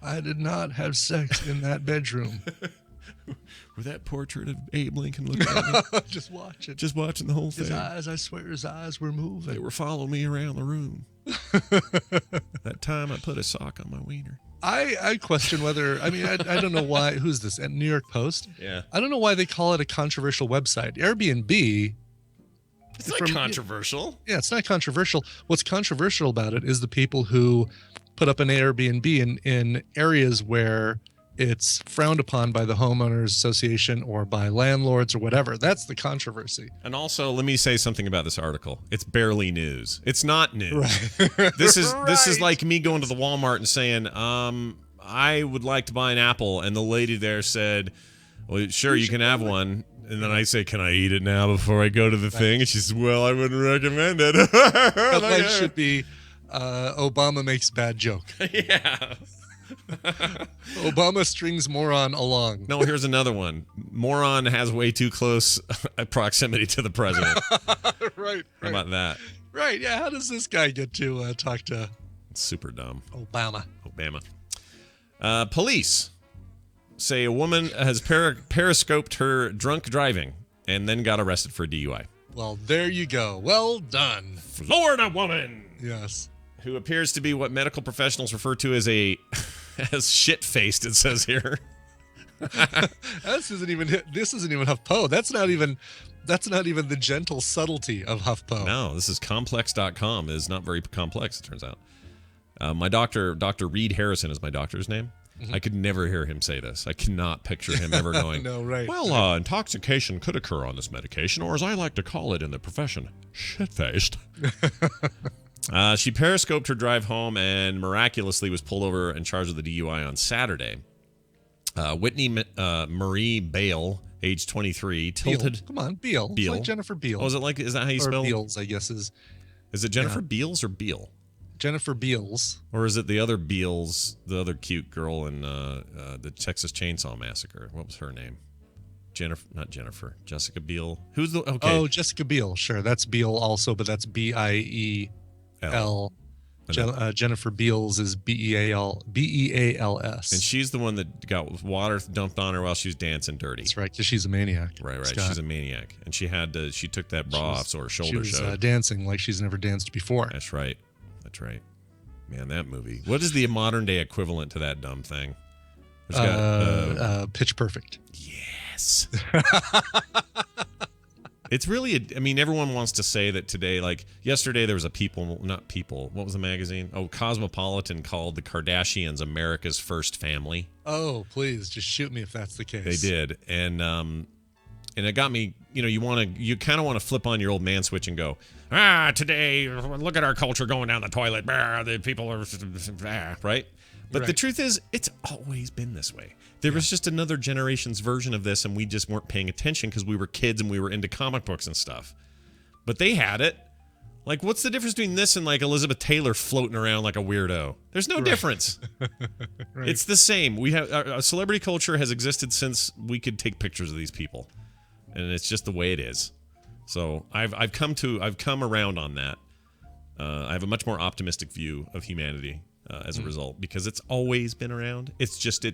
I did not have sex in that bedroom. With that portrait of Abe Lincoln looking at me. Just watching. Just watching the whole thing. His eyes, I swear his eyes were moving. They were following me around the room. That time I put a sock on my wiener. I question whether, I don't know why, who's this? At New York Post? Yeah. I don't know why they call it a controversial website. Airbnb. It's not controversial. Yeah, it's not controversial. What's controversial about it is the people who put up an Airbnb in areas where it's frowned upon by the homeowners association or by landlords or whatever. That's the controversy. And also, let me say something about this article. It's barely news. It's not news. This is like me going to the Walmart and saying, I would like to buy an apple, and the lady there said, well, sure, you can have one. And then I say, can I eat it now before I go to the thing? And she says, well, I wouldn't recommend it. Headline should be, Obama makes bad joke. Yeah. Obama strings moron along. No, here's another one. Moron has way too close proximity to the president. Right. How about that? Right, yeah. How does this guy get to talk to Super dumb. Obama? Police say a woman has periscoped her drunk driving and then got arrested for DUI. Well, there you go. Well done. Florida woman. Yes. Who appears to be what medical professionals refer to as as shit-faced, it says here. This isn't even HuffPo. That's not even the gentle subtlety of HuffPo. No, this is complex.com. It is not very complex, it turns out. My doctor, Dr. Reed Harrison is my doctor's name. I could never hear him say this. I cannot picture him ever going, no, right. Well, intoxication could occur on this medication, or as I like to call it in the profession, shit-faced. She periscoped her drive home and miraculously was pulled over and charged with the DUI on Saturday. Whitney Marie Bale, age 23, tilted. Beal. Come on, Beal. It's like Jennifer Beal. Oh, is that how you spell it? Beals, I guess is. Is it Jennifer Beals or Beal? Jennifer Beals. Or is it the other Beals, the other cute girl in the Texas Chainsaw Massacre? What was her name? Not Jennifer. Jessica Biel. Who's the okay? Oh, Jessica Biel. Sure, that's Beal also, but that's Biel. Jennifer Beals is Beals. And she's the one that got water dumped on her while she was dancing dirty. That's right, because she's a maniac. Right. Scott. She's a maniac, and she took that bra off so her shoulder showed. She was showed. Dancing like she's never danced before. That's right. Man, that movie. What is the modern day equivalent to that dumb thing? Pitch Perfect. Yes. It's really, everyone wants to say that today, like yesterday there was what was the magazine? Oh, Cosmopolitan called the Kardashians America's first family. Oh, please, just shoot me if that's the case. They did. And it got me, you kind of want to flip on your old man switch and go, today, look at our culture going down the toilet. The people are, right? But the truth is, it's always been this way. There was just another generation's version of this, and we just weren't paying attention because we were kids and we were into comic books and stuff. But they had it. Like, what's the difference between this and, like, Elizabeth Taylor floating around like a weirdo? There's no difference. Right. It's the same. We have our celebrity culture has existed since we could take pictures of these people, and it's just the way it is. So I've come around on that. I have a much more optimistic view of humanity as a result, because it's always been around. It's just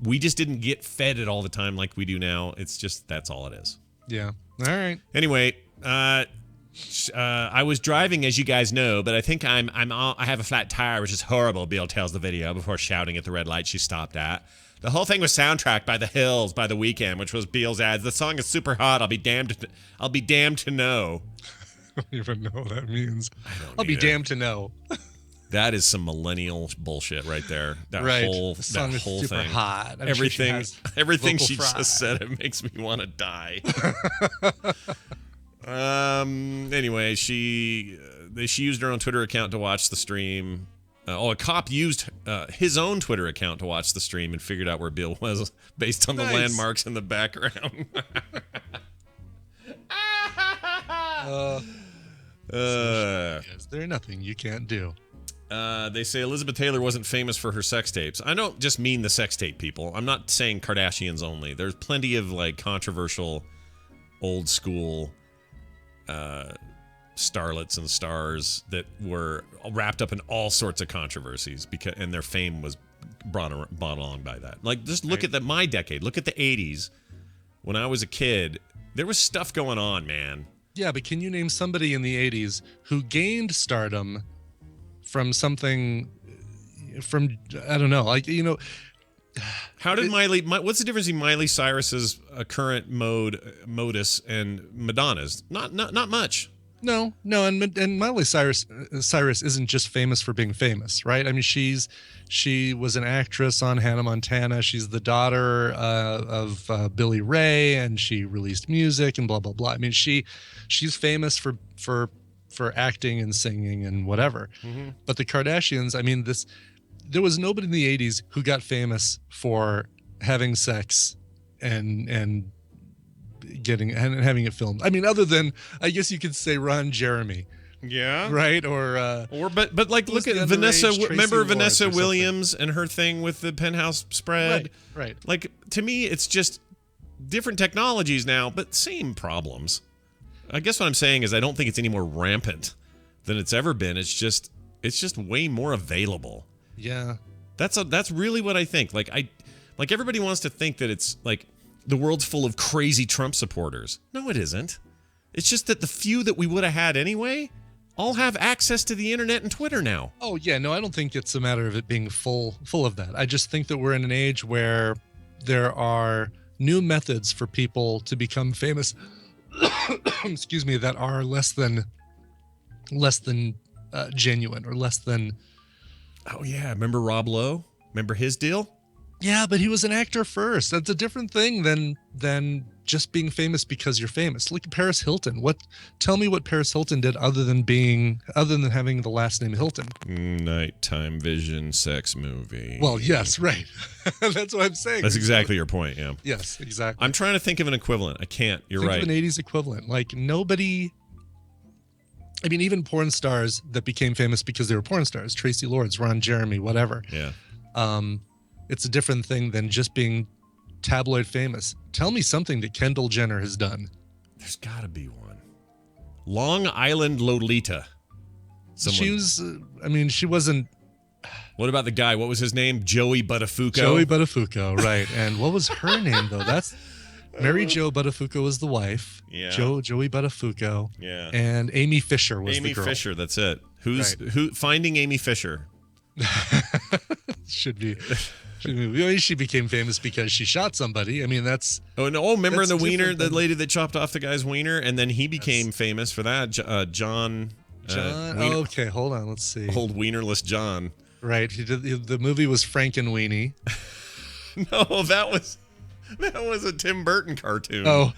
we just didn't get fed it all the time like we do now. It's just, that's all it is. Yeah. All right. Anyway, I was driving, as you guys know, but I think I have a flat tire, which is horrible. Beale tells the video before shouting at the red light she stopped at. The whole thing was soundtracked by The Hills by The Weeknd, which was Beale's ads. The song is super hot. I'll be damned to know. I don't even know what that means. I'll be damned to know. That is some millennial bullshit right there. That right. whole the song is super thing. Hot. Everything she just said, it makes me want to die. Anyway, she used her own Twitter account to watch the stream. A cop used his own Twitter account to watch the stream and figured out where Bill was based on the landmarks in the background. Is there nothing you can't do? They say Elizabeth Taylor wasn't famous for her sex tapes. I don't just mean the sex tape people. I'm not saying Kardashians only. There's plenty of like controversial, old school starlets and stars that were wrapped up in all sorts of controversies and their fame was brought along by that. Like, just look at my decade. Look at the 80s. When I was a kid, there was stuff going on, man. Yeah, but can you name somebody in the 80s who gained stardom from something from, I don't know, like, how did what's the difference between Miley Cyrus's current modus and Madonna's? Not much. No, and Miley Cyrus isn't just famous for being famous, right? I mean, she was an actress on Hannah Montana. She's the daughter of Billy Ray, and she released music and blah blah blah. I mean, she's famous for acting and singing and whatever. Mm-hmm. But the Kardashians, I mean, there was nobody in the '80s who got famous for having sex and having it filmed. I mean, other than, I guess you could say, Ron Jeremy, Yeah. right? But like, Who's look at the Vanessa. underage Tracy Remember Lords Vanessa or something? Williams and her thing with the penthouse spread? Right. Like, to me, it's just different technologies now, but same problems. I guess what I'm saying is I don't think it's any more rampant than it's ever been. It's just way more available. Yeah. That's really what I think. Like everybody wants to think that it's like the world's full of crazy Trump supporters. No, it isn't. It's just that the few that we would have had anyway all have access to the internet and Twitter now. Oh yeah, no, I don't think it's a matter of it being full of that. I just think that we're in an age where there are new methods for people to become famous. Excuse me, that are less than genuine or less than. Oh yeah, remember Rob Lowe? Remember his deal? Yeah, but he was an actor first. That's a different thing than just being famous because you're famous. Look at Paris Hilton. Tell me what Paris Hilton did other than having the last name Hilton. Nighttime vision sex movie. Well, yes, right. That's what I'm saying. That's exactly your point, yeah. Yes, exactly. I'm trying to think of an equivalent. I can't. You're right. Think of an 80s equivalent. Like nobody. I mean, even porn stars that became famous because they were porn stars, Tracy Lords, Ron Jeremy, whatever. Yeah. It's a different thing than just being tabloid famous. Tell me something that Kendall Jenner has done. There's got to be one. Long Island Lolita. She was, she wasn't. What about the guy? What was his name? Joey Buttafuoco. Joey Buttafuoco, right. And what was her name, though? That's Mary Jo Buttafuoco was the wife. Yeah. Joey Buttafuoco. Yeah. And Amy Fisher was the girl. Amy Fisher, that's it. Right. Finding Amy Fisher? Should be. She became famous because she shot somebody. I mean, that's. Oh no! Remember in the wiener, different the than- lady that chopped off the guy's wiener, and then he became famous for that. John. Wiener- Okay, hold on. Let's see. Old wienerless John. Right. He did. The movie was Frankenweenie. No, that was a Tim Burton cartoon. Oh.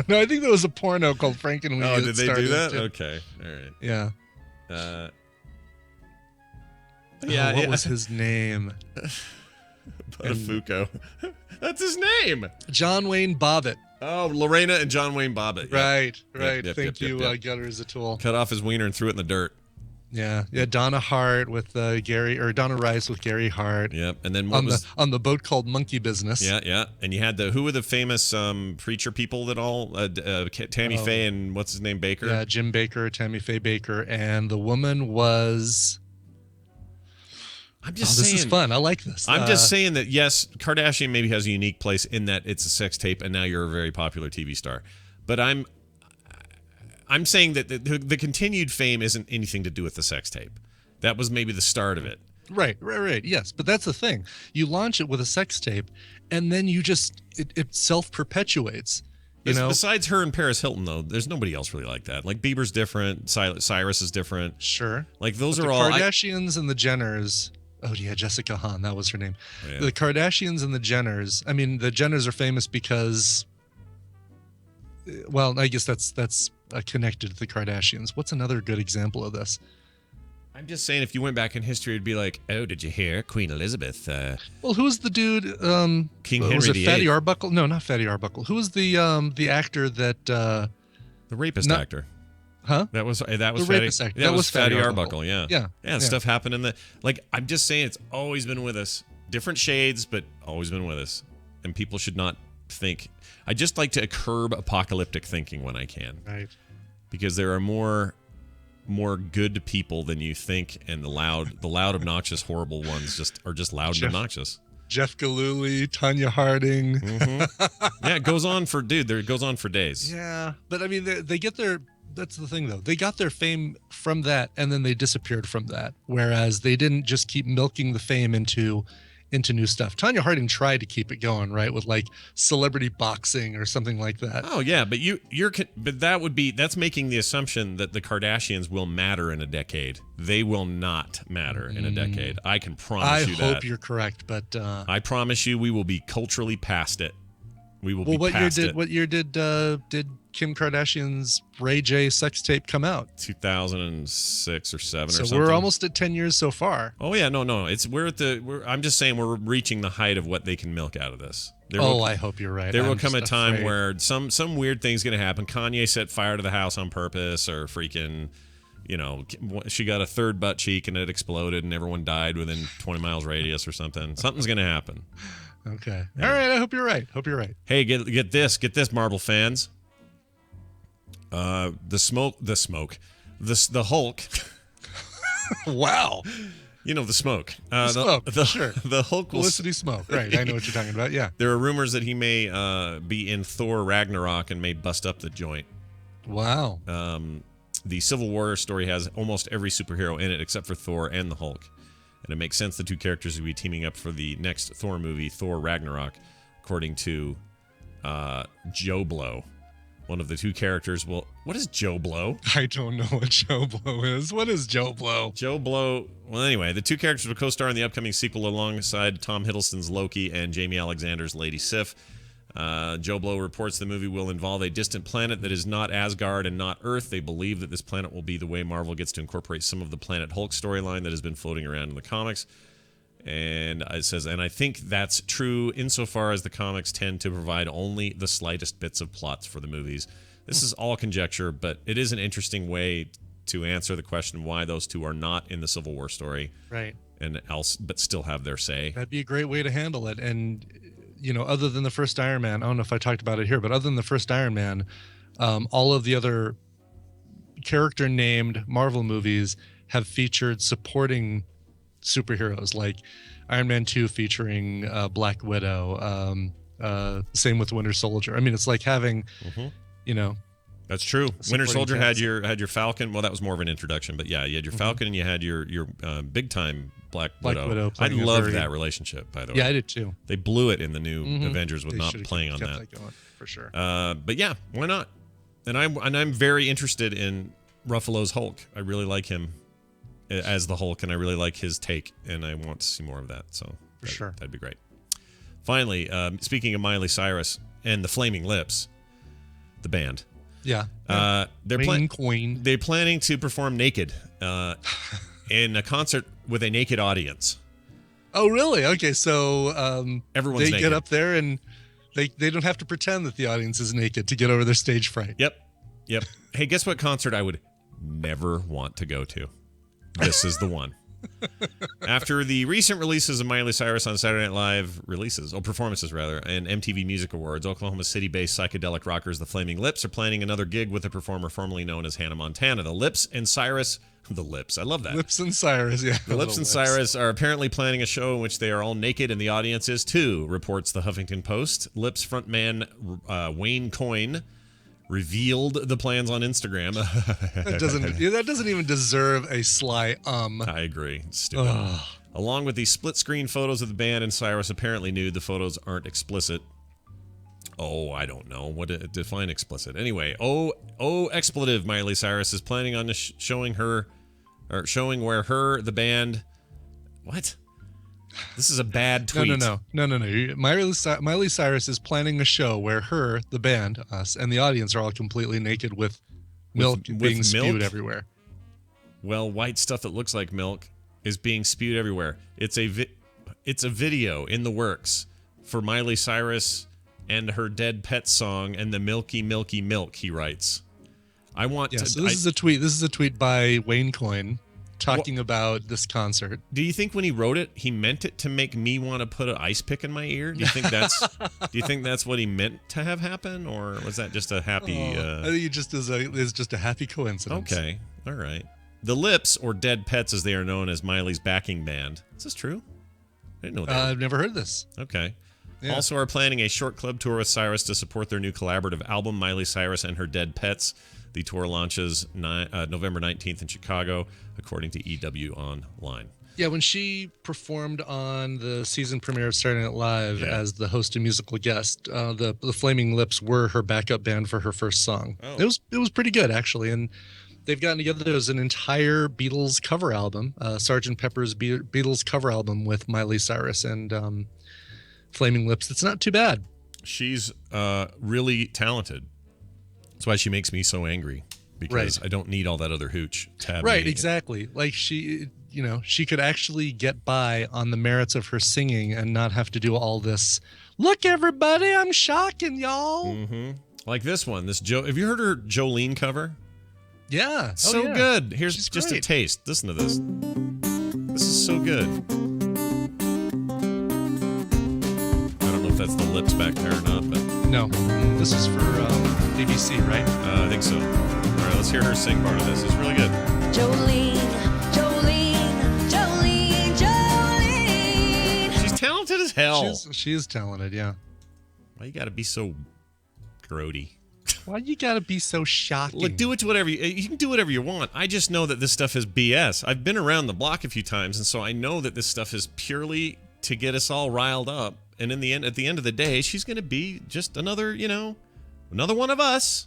No, I think there was a porno called Frankenweenie. Oh, did they do that? too. Okay, all right. Yeah. Yeah. What was his name? Buttafuoco. That's his name. John Wayne Bobbitt. Oh, Lorena and John Wayne Bobbitt. Yeah. Right. Yep, Thank you, yep. Gutter as a tool. Cut off his wiener and threw it in the dirt. Yeah. Donna Hart with Donna Rice with Gary Hart. Yep. And then on the boat called Monkey Business. Yeah. And you had who were the famous preacher people that all Tammy Faye and what's his name, Baker? Yeah, Jim Baker, Tammy Faye Baker, and the woman was. I'm just saying. This is fun. I like this. I'm just saying that, yes, Kardashian maybe has a unique place in that it's a sex tape and now you're a very popular TV star. But I'm saying that the continued fame isn't anything to do with the sex tape. That was maybe the start of it. Right. Yes, but that's the thing. You launch it with a sex tape and then you just, it self-perpetuates. Besides her and Paris Hilton, though, there's nobody else really like that. Like Bieber's different, Cyrus is different. Sure. Like those But are the all Kardashians and the Jenners. Oh yeah, Jessica Hahn, that was her name. Yeah. The Kardashians and the Jenners. I mean, the Jenners are famous because. Well, I guess that's connected to the Kardashians. What's another good example of this? I'm just saying, if you went back in history, it'd be like, oh, did you hear Queen Elizabeth? Well, who's the dude? King was Henry it Fatty VIII. Arbuckle? No, not Fatty Arbuckle. Who was the actor that? The rapist actor. Huh? That was The Fatty. rapist actor. That was Fatty Arbuckle. Yeah. Yeah. Stuff happened in the I'm just saying, it's always been with us. Different shades, but always been with us. And people should not think. I just like to curb apocalyptic thinking when I can. Right. Because there are more good people than you think, and the loud, obnoxious, horrible ones are just loud and obnoxious. Jeff Gillooly, Tanya Harding. Mm-hmm. Yeah, it goes on for days. Yeah, but I mean, they get their. That's the thing, though. They got their fame from that, and then they disappeared from that. Whereas they didn't just keep milking the fame into into new stuff. Tanya Harding tried to keep it going, right, with like celebrity boxing or something like that. Oh yeah, but that's making the assumption that the Kardashians will matter in a decade. They will not matter in a decade. I can promise you that. I hope you're correct, but I promise you we will be culturally past it. We will be past it. What year did Kim Kardashian's Ray J sex tape come out? 2006 or 7 or something. So we're almost at 10 years so far. Oh yeah, no. I'm just saying we're reaching the height of what they can milk out of this. I hope you're right. There will come a time where some weird thing's going to happen. Kanye set fire to the house on purpose, or freaking, she got a third butt cheek and it exploded and everyone died within 20 miles radius or something. Something's going to happen. Okay. Yeah. All right. I hope you're right. Hey, get this, Marvel fans. The Hulk. Wow. The smoke. Sure. The Hulk will Felicity Smoke. Right. I know what you're talking about. Yeah. There are rumors that he may be in Thor Ragnarok and may bust up the joint. Wow. The Civil War story has almost every superhero in it except for Thor and the Hulk. And it makes sense the two characters will be teaming up for the next Thor movie, Thor Ragnarok, according to Joe Blow. One of the two characters will... What is Joe Blow? I don't know what Joe Blow is. What is Joe Blow? Joe Blow... Well, anyway, the two characters will co-star in the upcoming sequel alongside Tom Hiddleston's Loki and Jamie Alexander's Lady Sif. Joe Blow reports the movie will involve a distant planet that is not Asgard and not Earth. They believe that this planet will be the way Marvel gets to incorporate some of the Planet Hulk storyline that has been floating around in the comics. And it says, and I think that's true insofar as the comics tend to provide only the slightest bits of plots for the movies. This is all conjecture, but it is an interesting way to answer the question why those two are not in the Civil War story. Right. But still have their say. That'd be a great way to handle it. And, other than the first Iron Man, I don't know if I talked about it here, but other than the first Iron Man, all of the other character named Marvel movies have featured supporting superheroes, like Iron Man 2 featuring Black Widow, same with Winter Soldier. I mean, it's like having That's true. Winter Soldier had your Falcon. Well, that was more of an introduction, but yeah, you had your Falcon and you had your big time Black Widow. I loved that relationship, by the way. Yeah, I did too. They blew it in the new Avengers with not playing on that. Going, for sure. But yeah, why not? And I'm very interested in Ruffalo's Hulk. I really like him as the Hulk, and I really like his take, and I want to see more of that. So sure, that'd be great. Finally, speaking of Miley Cyrus and the Flaming Lips, the band. Yeah. They're planning to perform naked in a concert with a naked audience. Oh, really? Okay, so everyone's they naked. get up there and they don't have to pretend that the audience is naked to get over their stage fright. Yep. Hey, guess what concert I would never want to go to? This is the one. After the recent releases of Miley Cyrus on Saturday Night Live performances and MTV Music Awards, Oklahoma City-based psychedelic rockers The Flaming Lips are planning another gig with a performer formerly known as Hannah Montana. The Lips, I love that. Lips and Cyrus, yeah. The Lips and Cyrus are apparently planning a show in which they are all naked and the audience is too, reports the Huffington Post. Lips frontman Wayne Coyne revealed the plans on Instagram. That doesn't even deserve a sly I agree. It's stupid. Along with these split-screen photos of the band and Cyrus apparently nude, the photos aren't explicit. Oh, I don't know. What define explicit? Anyway, expletive. Miley Cyrus is planning on showing where the band... What? This is a bad tweet. No. Miley Cyrus is planning a show where the band, us, and the audience are all completely naked with milk being spewed everywhere. Well, white stuff that looks like milk is being spewed everywhere. It's a video in the works for Miley Cyrus and her Dead Pet song and the Milky Milky Milk, he writes. This is a tweet. This is a tweet by Wayne Coyne talking about this concert. Do you think when he wrote it, he meant it to make me want to put an ice pick in my ear? Do you think that's what he meant to have happen, or was that just a happy? I think it just is just a happy coincidence. Okay, all right. The Lips, or Dead Pets as they are known as Miley's backing band. Is this true? I didn't know that. I've never heard this. Okay. Yeah. Also are planning a short club tour with Cyrus to support their new collaborative album, Miley Cyrus and Her Dead Pets. The tour launches November 19th in Chicago, according to EW Online. Yeah, when she performed on the season premiere of Saturday Night Live as the host and musical guest, the Flaming Lips were her backup band for her first song. Oh. It was pretty good, actually, and they've gotten together. There's an entire Beatles cover album, Sgt. Pepper's Beatles cover album with Miley Cyrus and Flaming Lips. It's not too bad. She's really talented. That's why she makes me so angry, because I don't need all that other hooch to have Right, me. exactly. Like she could actually get by on the merits of her singing and not have to do all this. Look, everybody, I'm shocking y'all. Mm-hmm. Like this one, have you heard her Jolene cover? Yeah, So good. Here's She's just great. a taste. Listen to this. This is so good. I don't know if that's the lips back there or not, but No, this is for BBC, right? I think so. All right, let's hear her sing part of this. It's really good. Jolene, Jolene, Jolene, Jolene. She's talented as hell. She is talented, yeah. Why you gotta be so grody? Why you gotta be so shocking? Look, do it to whatever you can do whatever you want. I just know that this stuff is BS. I've been around the block a few times, and so I know that this stuff is purely to get us all riled up. And at the end of the day, she's gonna be just another one of us,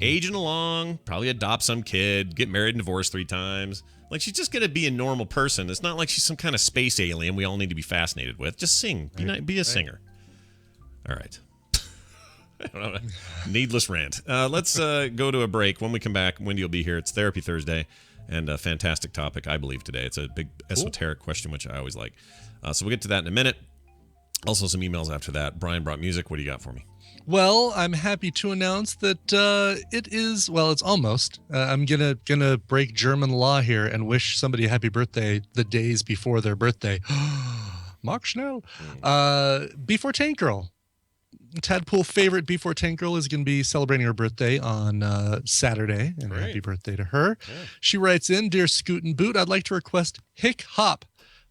aging along, probably adopt some kid, get married and divorced 3 times. Like, she's just gonna be a normal person. It's not like she's some kind of space alien we all need to be fascinated with. Just sing, be a singer. All right. I don't know. Needless rant. Let's go to a break. When we come back, Wendy will be here. It's Therapy Thursday, and a fantastic topic, I believe, today. It's a big esoteric question, which I always like. So we'll get to that in a minute. Also, some emails after that. Brian brought music. What do you got for me? Well, I'm happy to announce that it's almost. I'm gonna break German law here and wish somebody a happy birthday the days before their birthday. Mark Schnell. Before Tank Girl. Tadpool favorite Before Tank Girl is going to be celebrating her birthday on Saturday, and Great. happy birthday to her. Yeah. She writes in, Dear Scoot and Boot, I'd like to request Hick Hop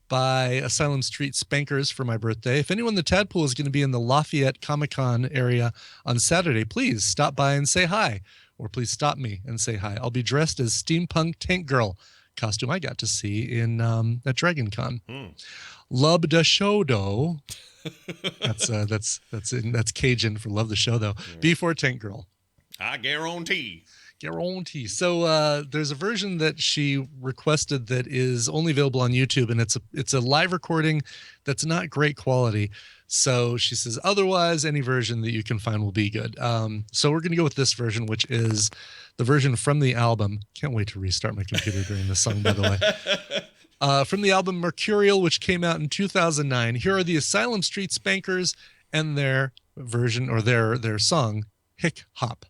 by Asylum Street Spankers for my birthday. If anyone in the Tadpool is going to be in the Lafayette Comic-Con area on Saturday, please stop by and say hi, or please stop me and say hi. I'll be dressed as Steampunk Tank Girl, costume I got to see in at Dragon Con. Love the show, though. That's Cajun for Love the Show, though. Before Tank Girl. I guarantee. So there's a version that she requested that is only available on YouTube, and it's a live recording that's not great quality. So she says, otherwise, any version that you can find will be good. So we're going to go with this version, which is the version from the album. Can't wait to restart my computer during this song, by the way. From the album Mercurial, which came out in 2009. Here are the Asylum Street Spankers and their version, or their song, Hick Hop.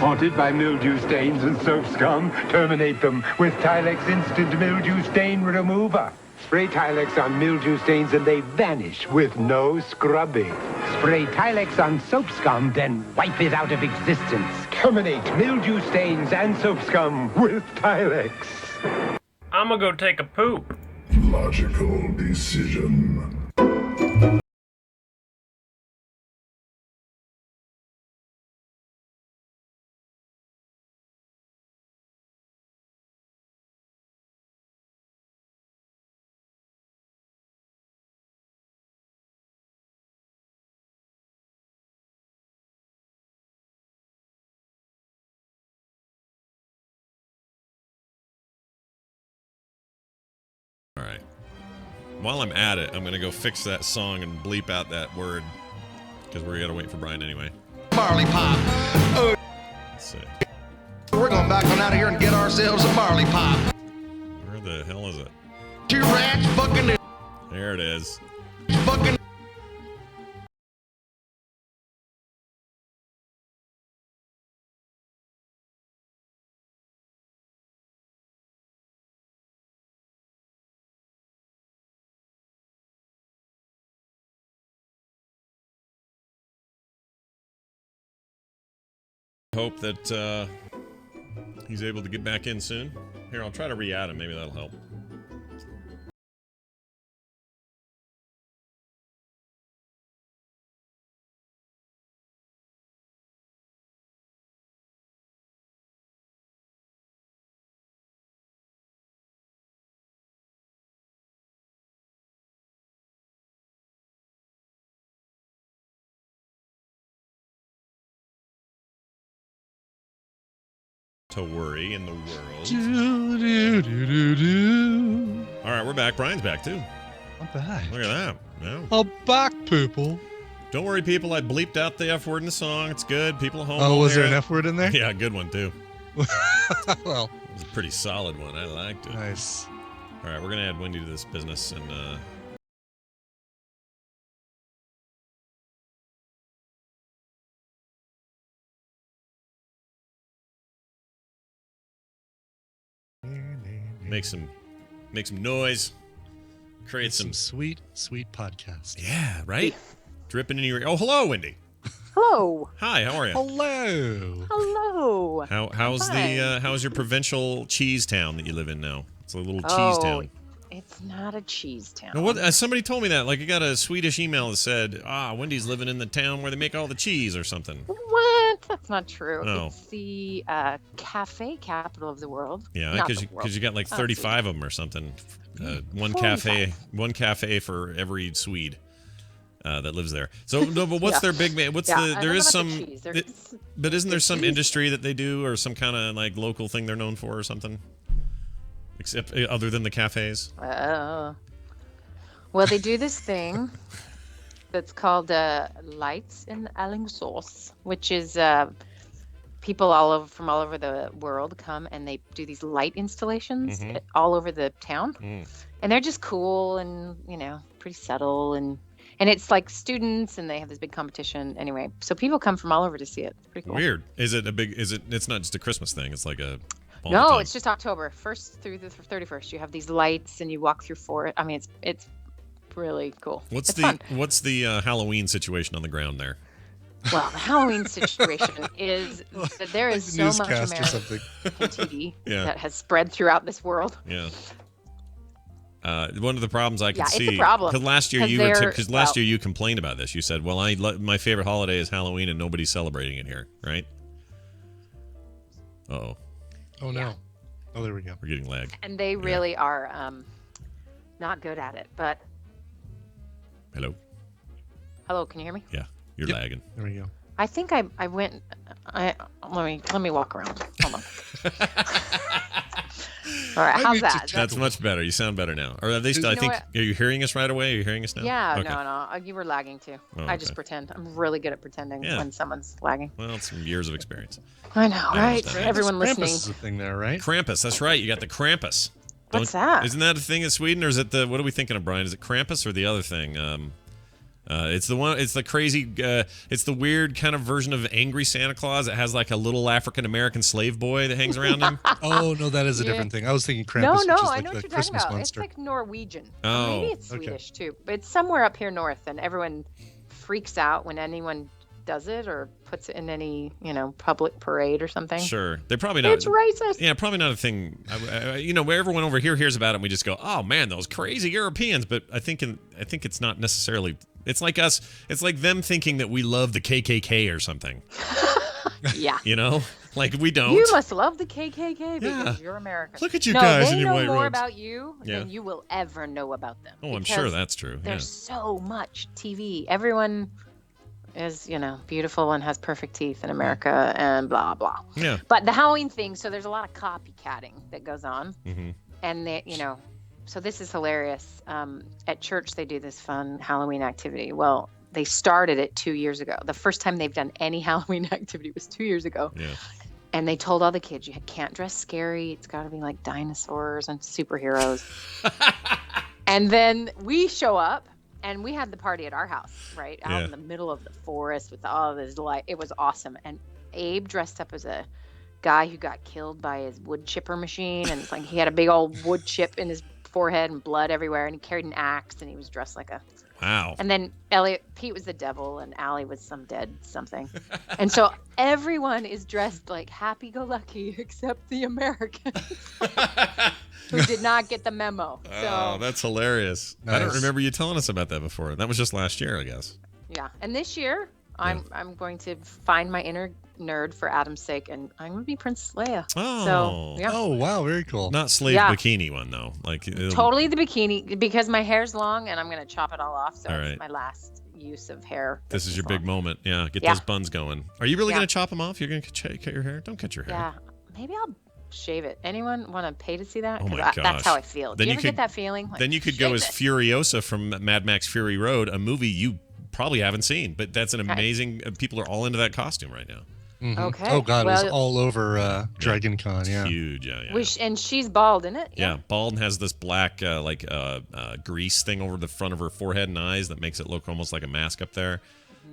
Haunted by mildew stains and soap scum? Terminate them with Tilex Instant Mildew Stain Remover. Spray Tilex on mildew stains and they vanish with no scrubbing. Spray Tilex on soap scum, then wipe it out of existence. Terminate mildew stains and soap scum with Tilex. I'm gonna go take a poop. Logical decision. All right. While I'm at it, I'm going to go fix that song and bleep out that word because we're going to wait for Brian anyway. Barley pop. Let's see. We're going back on out of here and get ourselves a barley pop. Where the hell is it? Two rats fucking. There it is. Fucking. Hope that he's able to get back in soon. Here, I'll try to re-add him. Maybe that'll help. To worry in the world. All right, we're back. Brian's back too. I'm back. Look at that. Yeah. I'm back, people. Don't worry, people. I bleeped out the F word in the song. It's good. People at home. Oh, will was hear there an it. F word in there? Yeah, good one too. Well, it was a pretty solid one. I liked it. Nice. All right, we're gonna add Wendy to this business and. Make some noise. Create some sweet podcast. Yeah, right? Dripping in your ear. Oh, hello, Wendy. Hello. Hi, how are you? Hello. Hello. How's your provincial cheese town that you live in now? It's a little cheese town. It's not a cheese town. No, what? Somebody told me that. Like, I got a Swedish email that said, Wendy's living in the town where they make all the cheese or something. What? That's not true. Oh. It's the cafe capital of the world. Yeah, because you got like 35 of them or something. One cafe for every Swede that lives there. So, no, but what's their big? There is some. But isn't there some industry that they do or some kind of like local thing they're known for or something? Except other than the cafes. Well, they do this thing that's called Lights in Alingsås, which is people from all over the world come and they do these light installations all over the town, and they're just cool and pretty subtle and it's like students and they have this big competition anyway. So people come from all over to see it. It's pretty cool. Weird. It's not just a Christmas thing. It's like a. No, it's just October 1st through the 31st. You have these lights and you walk through forest. I mean, it's really cool. What's the Halloween situation on the ground there? Well, the Halloween situation is that there is so much American TV that has spread throughout this world. Yeah. One of the problems I can see. It's a problem. Because last year you complained about this. You said, "Well, my favorite holiday is Halloween, and nobody's celebrating it here." Right? Uh-oh. Oh no! Yeah. Oh, there we go. We're getting lag. And they really are not good at it. But hello, can you hear me? Yeah, you're lagging. There we go. I think I went. Let me walk around. Hold on. All right, how's that? That's much better. You sound better now. Or at least I think. Are you hearing us right away? Are you hearing us now? Yeah, okay. No. You were lagging too. Oh, I just pretend. I'm really good at pretending when someone's lagging. Well, it's some years of experience. I know, right? Everyone listening. Krampus is a thing there, right? Krampus. That's right. You got the Krampus. What's that? Isn't that a thing in Sweden, or is it the? What are we thinking of, Brian? Is it Krampus or the other thing? It's the one. It's the crazy. It's the weird kind of version of Angry Santa Claus. It has like a little African American slave boy that hangs around him. Oh no, that is a different thing. I was thinking Krampus, No, which is I like know the what you're talking Christmas about. monster. It's like Norwegian. Oh, Maybe it's okay. Swedish too, but it's somewhere up here north, and everyone freaks out when anyone does it or puts it in any public parade or something. Sure, they're probably not. It's racist. Yeah, probably not a thing. Where everyone over here hears about it, and we just go, "Oh man, those crazy Europeans." But I think it's not necessarily. It's like us. It's like them thinking that we love the KKK or something. Yeah. Like we don't. You must love the KKK because you're American. Look at you guys in your white They know more robes. about you than you will ever know about them. Oh, I'm sure that's true. There's so much TV. Everyone is, beautiful and has perfect teeth in America and blah, blah. Yeah. But the Halloween thing, so there's a lot of copycatting that goes on. Mm-hmm. And they, so this is hilarious. At church, they do this fun Halloween activity. Well, they started it 2 years ago. The first time they've done any Halloween activity was 2 years ago. Yeah. And they told all the kids, you can't dress scary. It's got to be like dinosaurs and superheroes. And then we show up, and we had the party at our house, right? Out in the middle of the forest with all of this light. It was awesome. And Abe dressed up as a guy who got killed by his wood chipper machine. And it's like he had a big old wood chip in his forehead and blood everywhere. And he carried an axe, and he was dressed like a... Wow. And then Pete was the devil, and Allie was some dead something. And so everyone is dressed like happy-go-lucky except the Americans who did not get the memo. Oh, that's hilarious. Nice. I don't remember you telling us about that before. That was just last year, I guess. Yeah. And this year, I'm going to find my inner nerd for Adam's sake, and I'm going to be Princess Leia. Oh. So, yeah. Oh wow, very cool. Not slave bikini one though. Like Totally the bikini, because my hair's long and I'm going to chop it all off. So All it's right. my last use of hair. This is your big moment. Yeah, get those buns going. Are you really going to chop them off? You're going to cut your hair? Don't cut your hair. Yeah. Maybe I'll shave it. Anyone want to pay to see that? Oh 'Cause my gosh. That's how I feel. Then Do you you ever could- get that feeling? Like, Then you could go shave as it. Furiosa from Mad Max Fury Road, a movie you probably haven't seen, but that's an Okay. amazing. People are all into that costume right now. Mhm. Okay. Oh god, it Well- was all over Dragon Con. Yeah. Huge. Yeah. And she's bald, isn't it? Yeah, bald and has this black grease thing over the front of her forehead and eyes that makes it look almost like a mask up there.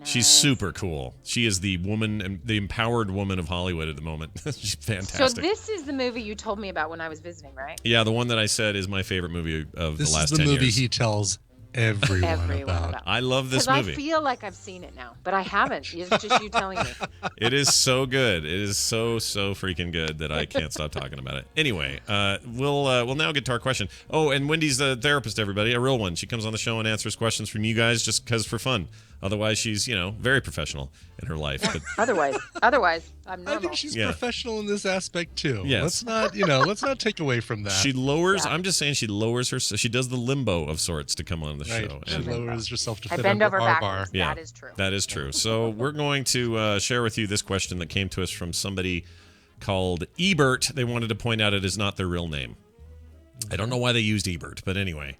She's super cool. She is the woman and the empowered woman of Hollywood at the moment. She's fantastic. So this is the movie you told me about when I was visiting, right? Yeah, the one that I said is my favorite movie of This the last is the 10 movie years. he tells everyone about. I love this Because movie. I feel like I've seen it now, but I haven't. It's just you telling me. It is so good. It is so freaking good that I can't stop talking about it. Anyway, we'll now get to our question. Oh, and Wendy's the therapist, everybody, a real one. She comes on the show and answers questions from you guys just because for fun. Otherwise, she's very professional in her life. But Otherwise, I'm normal. I think she's Yeah. professional in this aspect too. Yes. Let's not take away from that. she lowers. I'm just saying she lowers her. She does the limbo of sorts to come on the Right. show. She And- lowers herself to I fit bend under over our backwards. bar. Yeah, That is true. That is true. So we're going to share with you this question that came to us from somebody called Ebert. They wanted to point out it is not their real name. I don't know why they used Ebert, but anyway.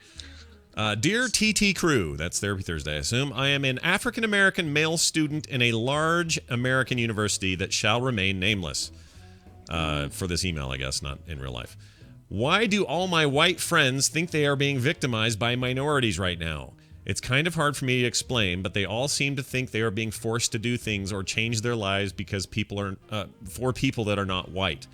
Dear TT Crew, that's Therapy Thursday, I assume. I am an African-American male student in a large American university that shall remain nameless. For this email, I guess, not in real life. Why do all my white friends think they are being victimized by minorities right now? It's kind of hard for me to explain, but they all seem to think they are being forced to do things or change their lives because people are for people that are not white.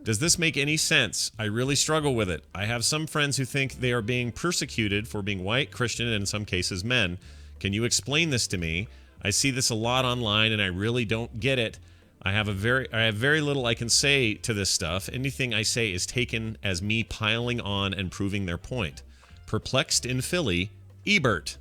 Does this make any sense? I really struggle with it. I have some friends who think they are being persecuted for being white, Christian, and in some cases men. Can you explain this to me? I see this a lot online and I really don't get it. I have very little I can say to this stuff. Anything I say is taken as me piling on and proving their point. Perplexed in Philly, Ebert.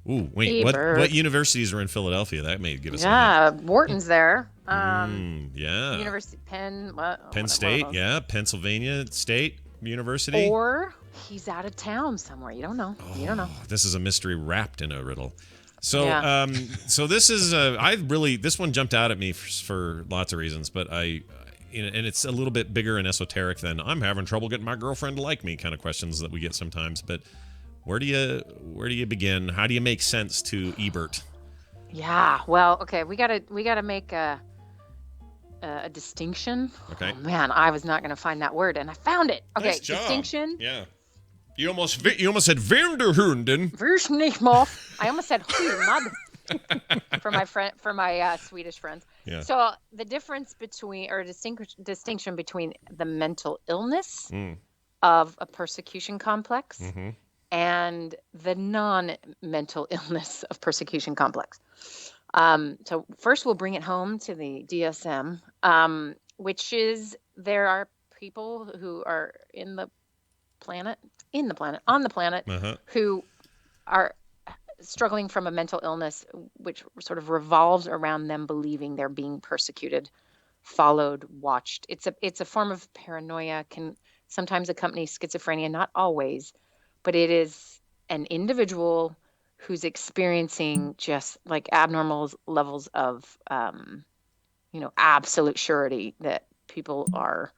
Ooh, wait, Ebert. what universities are in Philadelphia? That may give us a hint. Yeah, Wharton's there. Yeah. University Penn. What? Penn one of State, those. yeah. Pennsylvania State University. Or he's out of town somewhere. You don't know. You don't know. This is a mystery wrapped in a riddle. So, Yeah. so this is this one jumped out at me for lots of reasons, but and it's a little bit bigger and esoteric than I'm having trouble getting my girlfriend to like me kind of questions that we get sometimes. But where do you begin? How do you make sense to Ebert? Yeah. Well, okay. We gotta make a distinction. Okay. Oh, man, I was not gonna find that word, and I found it. Okay, Nice job. distinction Yeah. You almost said Vanderhunden. Verschnichmoff. I almost said Hulmad for my Swedish friends. Yeah. So the difference between, or distinction between the mental illness of a persecution complex and the non-mental illness of persecution complex. So first we'll bring it home to the DSM, which is there are people who are on the planet, who are struggling from a mental illness, which sort of revolves around them believing they're being persecuted, followed, watched. It's a form of paranoia, can sometimes accompany schizophrenia, not always, but it is an individual who's experiencing just like abnormal levels of, absolute surety that people are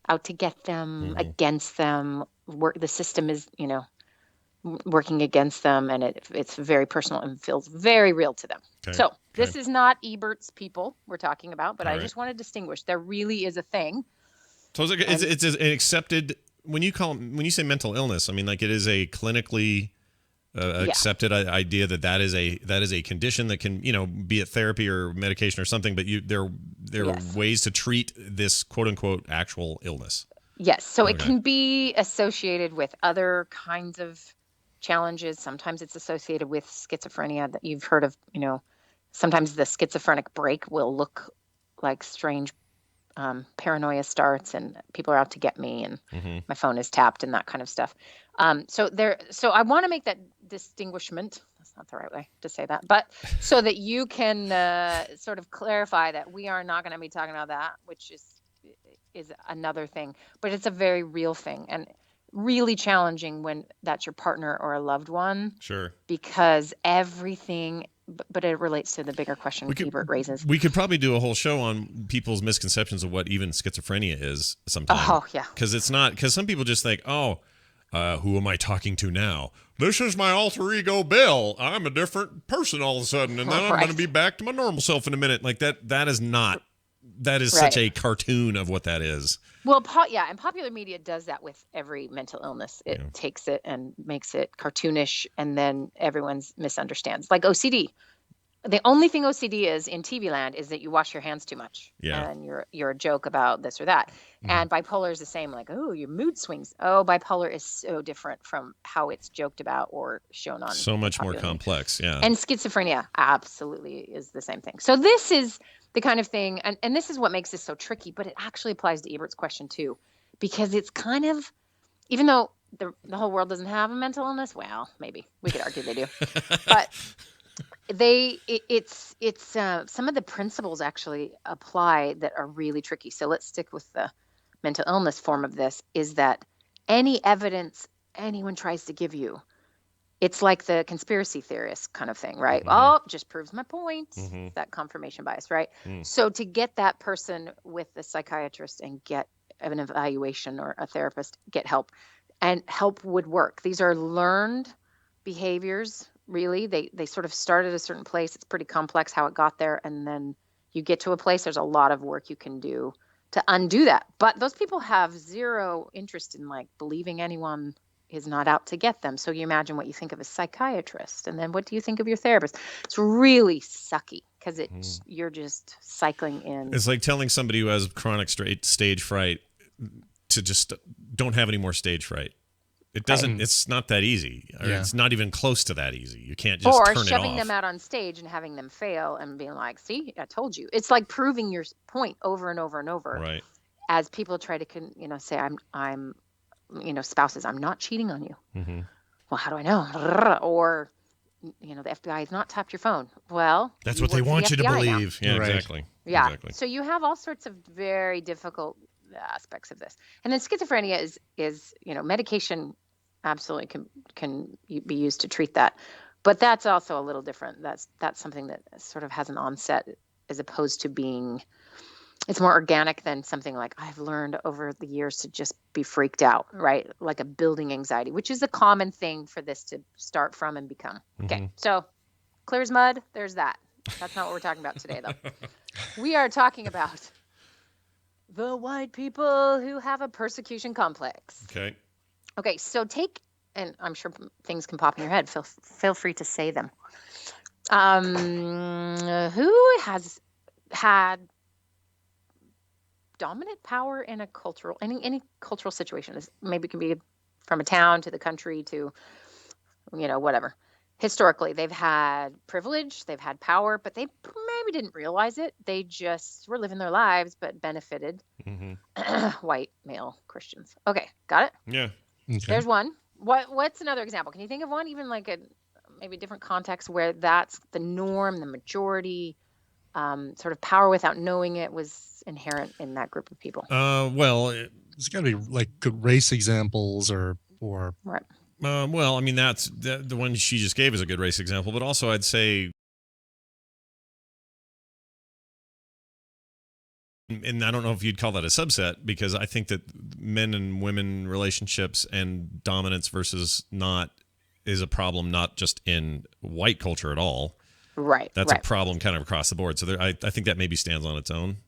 out to get them, against them. The system is, working against them, and it's very personal and feels very real to them. Okay. So this is not Ebert's people we're talking about, but All I right. just want to distinguish. There really is a thing. So it's an accepted, when you say mental illness, I mean, like, it is a clinically accepted idea that is a condition that can, be it therapy or medication or something, but there are ways to treat this quote unquote actual illness. Yes. So it can be associated with other kinds of challenges. Sometimes it's associated with schizophrenia that you've heard of, sometimes the schizophrenic break will look like strange paranoia starts and people are out to get me and my phone is tapped and that kind of stuff. So I want to make that distinguishment. That's not the right way to say that, but so that you can sort of clarify that we are not going to be talking about that, which is another thing, but it's a very real thing and really challenging when that's your partner or a loved one. Sure. Because everything, but it relates to the bigger question Ebert raises. We could probably do a whole show on people's misconceptions of what even schizophrenia is sometimes. Oh, yeah. Because some people just think, who am I talking to now? This is my alter ego, Bill. I'm a different person all of a sudden, and then I'm going to be back to my normal self in a minute. Like that is not. That is such a cartoon of what that is. Well, and popular media does that with every mental illness. It takes it and makes it cartoonish, and then everyone misunderstands. Like OCD. The only thing OCD is in TV land is that you wash your hands too much. Yeah. And you're a joke about this or that. And bipolar is the same, like, oh, your mood swings. Oh, bipolar is so different from how it's joked about or shown on. So much more complex, yeah. And schizophrenia absolutely is the same thing. So this is the kind of thing, and this is what makes this so tricky, but it actually applies to Ebert's question too, because it's kind of, even though the whole world doesn't have a mental illness, well, maybe we could argue they do, but it's some of the principles actually apply that are really tricky. So let's stick with the mental illness form of this, is that any evidence anyone tries to give you, it's like the conspiracy theorist kind of thing, right? Oh, just proves my point. That confirmation bias, right? So to get that person with the psychiatrist and get an evaluation or a therapist, get help, and help would work. These are learned behaviors, really. They sort of start at a certain place. It's pretty complex how it got there. And then you get to a place, there's a lot of work you can do to undo that. But those people have zero interest in like believing anyone is not out to get them. So you imagine what you think of a psychiatrist, and then what do you think of your therapist? It's really sucky because you're just cycling in. It's like telling somebody who has chronic stage fright to just don't have any more stage fright. It doesn't. It's not that easy. Or It's not even close to that easy. You can't just turn it off. Or shoving them out on stage and having them fail and being like, "See, I told you." It's like proving your point over and over and over. Right. As people try to, say, I'm. Spouses, I'm not cheating on you. Well, how do I know? Or, the FBI has not tapped your phone. Well, that's what they want you to believe. Now. Yeah, exactly. Yeah. Exactly. So you have all sorts of very difficult aspects of this. And then schizophrenia is medication absolutely can be used to treat that. But that's also a little different. That's something that sort of has an onset as opposed to being, it's more organic than something like I've learned over the years to just be freaked out, right? Like a building anxiety, which is a common thing for this to start from and become. Okay, so clear as mud, there's that. That's not what we're talking about today, though. We are talking about the white people who have a persecution complex. Okay. Okay, so and I'm sure things can pop in your head. Feel free to say them. Who has had dominant power in a any cultural situation? This maybe it can be from a town to the country to, whatever. Historically, they've had privilege, they've had power, but they maybe didn't realize it. They just were living their lives, but benefited white male Christians. Okay, got it? Yeah. Okay. There's one. What's another example? Can you think of one, even like a maybe different context where that's the norm, the majority, sort of power without knowing it was inherent in that group of people? Well, It's got to be like good race examples or right. Well, I mean, that's the one she just gave is a good race example, but also I'd say, and I don't know if you'd call that a subset, because I think that men and women relationships and dominance versus not is a problem, not just in white culture at all. Right. That's right. a problem kind of across the board. So I think that maybe stands on its own.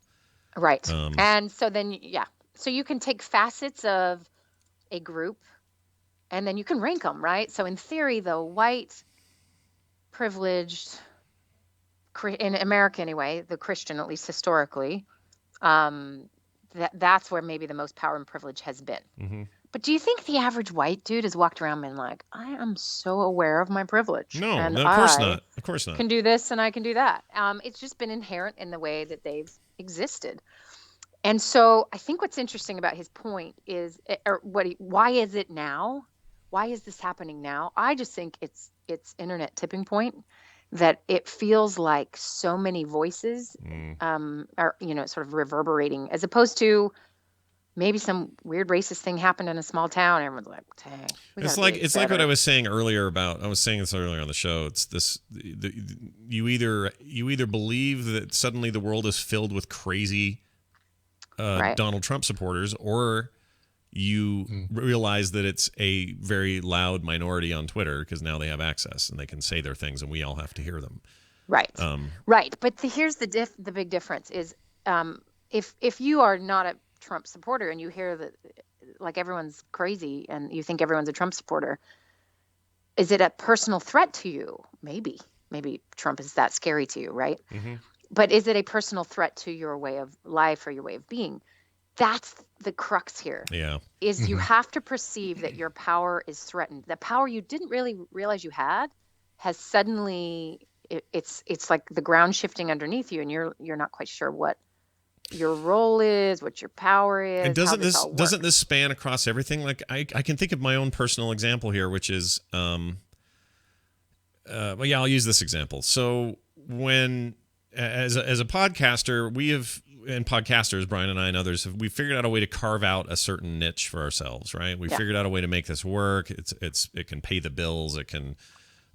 Right. And so then, so you can take facets of a group and then you can rank them, right? So in theory, the white, privileged, in America anyway, the Christian, at least historically, that's where maybe the most power and privilege has been. Mm-hmm. But do you think the average white dude has walked around and like, I am so aware of my privilege? No, and of course not. Of course not. Can do this and I can do that. It's just been inherent in the way that they've existed. And so I think what's interesting about his point is, why is it now? Why is this happening now? I just think it's internet tipping point, that it feels like so many voices are, sort of reverberating, as opposed to maybe some weird racist thing happened in a small town and everyone's like, dang. It's like what I was saying earlier about, I was saying this earlier on the show. It's this, you either believe that suddenly the world is filled with crazy right. Donald Trump supporters, or you realize that it's a very loud minority on Twitter because now they have access and they can say their things and we all have to hear them. Right. Right. But here's the big difference is, if you are not a Trump supporter and you hear that like everyone's crazy and you think everyone's a Trump supporter, is it a personal threat to you? Maybe Trump is that scary to you, right? Mm-hmm. But is it a personal threat to your way of life or your way of being? That's the crux here. Yeah. Is you have to perceive that your power is threatened. The power you didn't really realize you had has suddenly, it's like the ground shifting underneath you and you're not quite sure what your role is, what your power is. And doesn't this span across everything? Like I can think of my own personal example here, which is, I'll use this example. So when, as a podcaster, and podcasters, Brian and I and others, we figured out a way to carve out a certain niche for ourselves, right? We figured out a way to make this work. It can pay the bills. It can,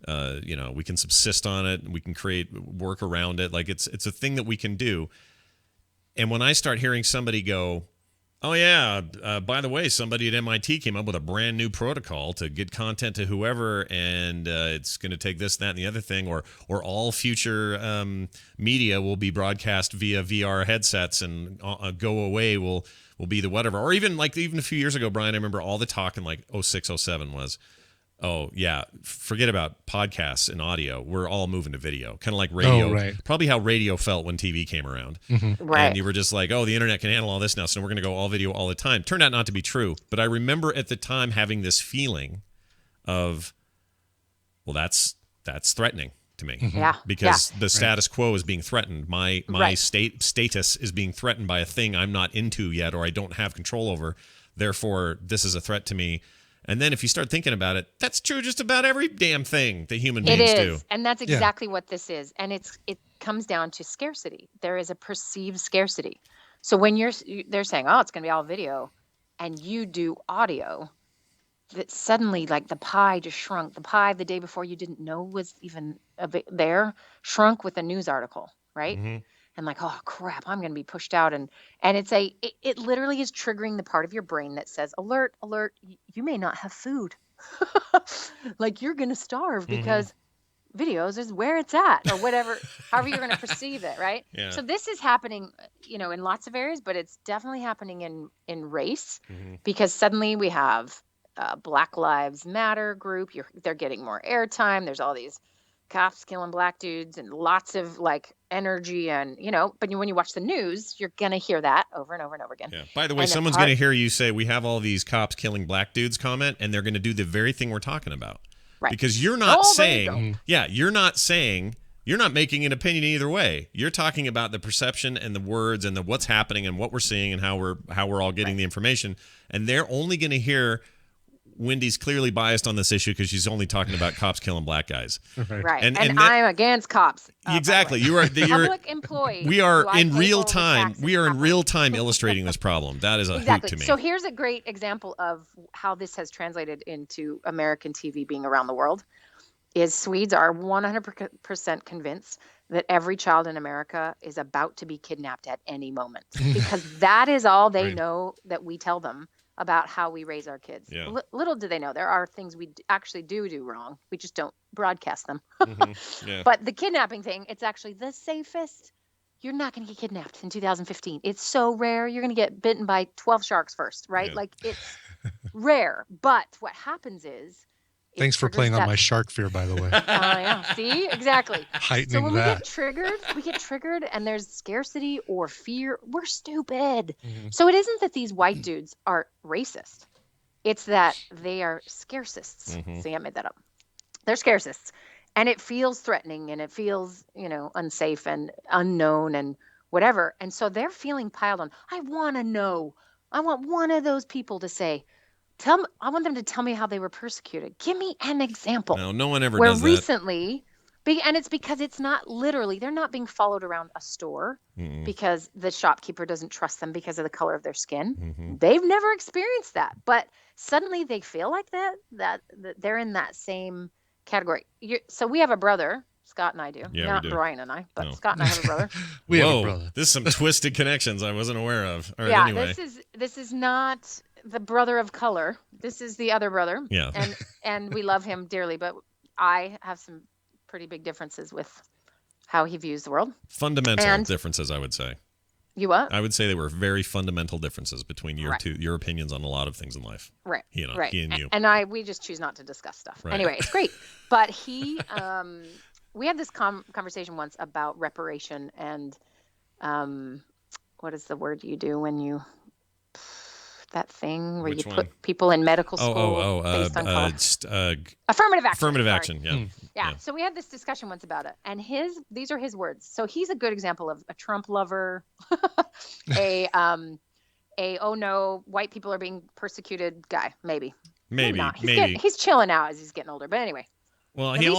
we can subsist on it. We can create work around it. Like it's a thing that we can do. And when I start hearing somebody go, oh yeah, by the way, somebody at MIT came up with a brand new protocol to get content to whoever, and it's going to take this, that, and the other thing, or all future media will be broadcast via VR headsets, and go away will be the whatever. Or even a few years ago, Brian, I remember all the talk in like 06, 07 was, oh yeah, forget about podcasts and audio. We're all moving to video, kind of like radio. Oh, right. Probably how radio felt when TV came around. Mm-hmm. Right. And you were just like, oh, the internet can handle all this now, so we're going to go all video all the time. Turned out not to be true. But I remember at the time having this feeling of, well, that's threatening to me. Mm-hmm. Yeah. Because the status quo is being threatened. My status is being threatened by a thing I'm not into yet, or I don't have control over. Therefore, this is a threat to me. And then if you start thinking about it, that's true just about every damn thing that human beings do. It is. And that's exactly what this is. And it comes down to scarcity. There is a perceived scarcity. So when they're saying, oh, it's going to be all video, and you do audio, that suddenly like the pie just shrunk. The pie the day before you didn't know was even there shrunk with a news article, right? Mm-hmm. And like, oh crap, I'm going to be pushed out. And it literally is triggering the part of your brain that says, alert, you may not have food. Like you're going to starve because videos is where it's at, or whatever, however you're going to perceive it. Right. Yeah. So this is happening, in lots of areas, but it's definitely happening in race, because suddenly we have Black Lives Matter group. They're getting more airtime. There's all these cops killing black dudes and lots of like energy and but when you watch the news, you're gonna hear that over and over and over again. Yeah. By the way, someone's going to hear you say we have all these cops killing black dudes comment, and they're going to do the very thing we're talking about. Right. Because you're not you're not making an opinion either way. You're talking about the perception and the words and what's happening and what we're seeing and how we're all getting the information, and they're only going to hear Wendy's clearly biased on this issue because she's only talking about cops killing black guys. Right. And I'm against cops. Exactly. You're public employee. We are in real time. We are in real time illustrating this problem. That is a hoot to me. So here's a great example of how this has translated into American TV being around the world. Is Swedes are 100% convinced that every child in America is about to be kidnapped at any moment because that is all they know that we tell them about how we raise our kids. Yeah. Little do they know there are things we actually do wrong. We just don't broadcast them. Yeah. But the kidnapping thing, it's actually the safest. You're not going to get kidnapped in 2015. It's so rare. You're going to get bitten by 12 sharks first, right? Yeah. Like it's rare. But what happens is Thanks for playing on my shark fear, by the way. Yeah. See, exactly. Heightening so when that. we get triggered and there's scarcity or fear, we're stupid. So it isn't that these white dudes are racist. It's that they are scarcists. See, I made that up. They're scarcists. And it feels threatening and it feels, unsafe and unknown and whatever. And so they're feeling piled on. I want to know. I want one of those people to say, I want them to tell me how they were persecuted. Give me an example. No one ever where does that. Recently, and it's because it's not literally, they're not being followed around a store because the shopkeeper doesn't trust them because of the color of their skin. They've never experienced that, but suddenly they feel like that they're in that same category. So we have a brother. Scott and I do. Yeah, not we do. Brian and I, but Scott and I have a brother. We have a brother. This is some twisted connections I wasn't aware of. All right, yeah, anyway. this is not the brother of color. This is the other brother. Yeah. And we love him dearly, but I have some pretty big differences with how he views the world. Fundamental differences, I would say. You what? I would say there were very fundamental differences between your opinions on a lot of things in life. Right. He and you. And we just choose not to discuss stuff. Right. Anyway, it's great. But we had this conversation once about reparation and what is the word you do when you that thing where Which you one? put people in medical school based on color? Affirmative action. Affirmative sorry. action, Yeah. So we had this discussion once about it, and these are his words. So he's a good example of a Trump lover, oh no, white people are being persecuted guy. Maybe. He's chilling out as he's getting older. But anyway. Well, he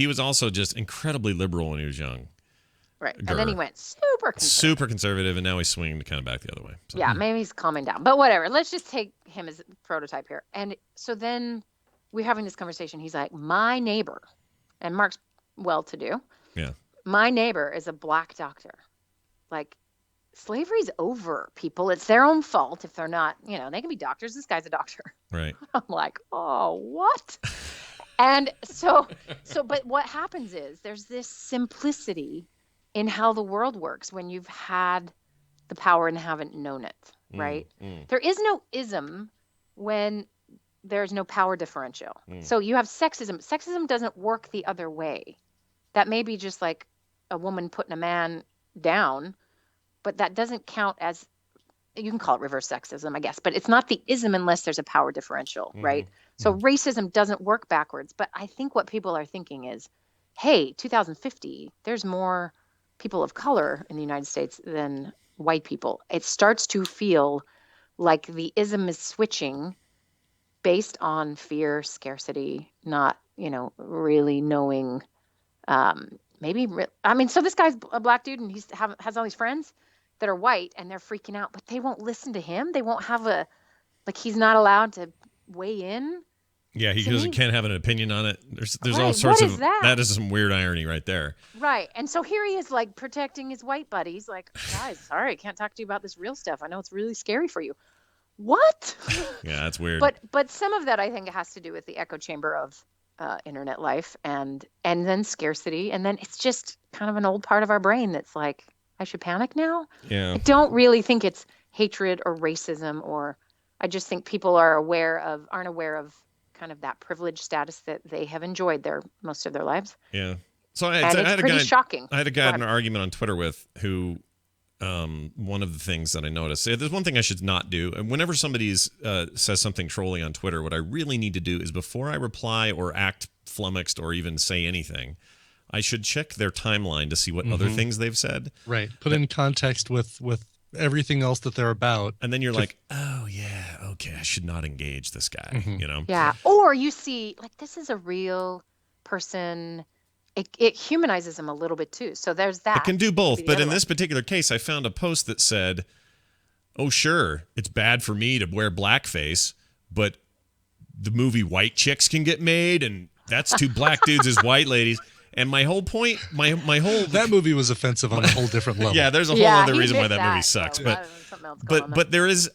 was also just incredibly liberal when he was young. Right. And then he went super conservative. And now he's swinging kind of back the other way. So. Yeah, maybe he's calming down. But whatever. Let's just take him as a prototype here. And so then we're having this conversation. He's like, my neighbor, and Mark's well-to-do. Yeah. My neighbor is a black doctor. Like, slavery's over, people. It's their own fault if they're not, they can be doctors. This guy's a doctor. Right. I'm like, oh, what? And but what happens is there's this simplicity in how the world works when you've had the power and haven't known it, right? There is no ism when there's no power differential. So you have sexism. Sexism doesn't work the other way. That may be just like a woman putting a man down, but that doesn't count as, you can call it reverse sexism, I guess, but it's not the ism unless there's a power differential, right? So racism doesn't work backwards. But I think what people are thinking is, hey, 2050, there's more people of color in the United States than white people. It starts to feel like the ism is switching based on fear, scarcity, not, really knowing, so this guy's a black dude and has all these friends that are white and they're freaking out, but they won't listen to him. They won't have he's not allowed to weigh in. Yeah, can't have an opinion on it. There's all sorts of that is some weird irony right there. Right. And so here he is like protecting his white buddies, like, guys, sorry, I can't talk to you about this real stuff. I know it's really scary for you. What? Yeah, that's weird. But some of that I think has to do with the echo chamber of internet life and then scarcity, and then it's just kind of an old part of our brain that's like, I should panic now. Yeah. I don't really think it's hatred or racism I just think people aren't aware of kind of that privileged status that they have enjoyed most of their lives. Yeah. So I And it's had a pretty guy. shocking. I had a Go guy in ahead. an argument on Twitter with who. One of the things that I noticed, there's one thing I should not do. And whenever somebody says something trolling on Twitter, what I really need to do is before I reply or act flummoxed or even say anything, I should check their timeline to see what other things they've said. Right. Put in context with everything else that they're about. And then you're like, oh, yeah, okay, I should not engage this guy, you know? Yeah. Or you see, like, this is a real person. It humanizes them a little bit too. So there's that. It can do Could both. be the But other in one. this particular case, I found a post that said, oh, sure, it's bad for me to wear blackface, but the movie White Chicks can get made, and that's two black dudes as white ladies. And my whole point, my whole... That movie was offensive on a whole different level. Yeah, there's a whole other reason why that movie sucks. But there is...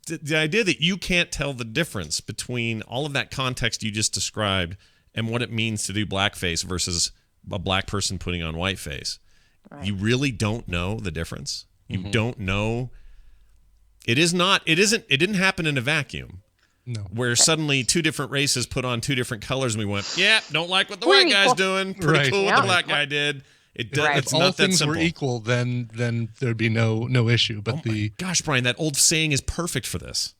the idea that you can't tell the difference between all of that context you just described and what it means to do blackface versus a black person putting on whiteface. Right. You really don't know the difference. You don't know. It didn't happen in a vacuum. No. Where suddenly two different races put on two different colors and we went, yeah, don't like what the We're white guy's equal. doing. Pretty cool what the black guy did. It's If all not that things simple. were equal, then there'd be no issue. But Gosh, Brian, that old saying is perfect for this.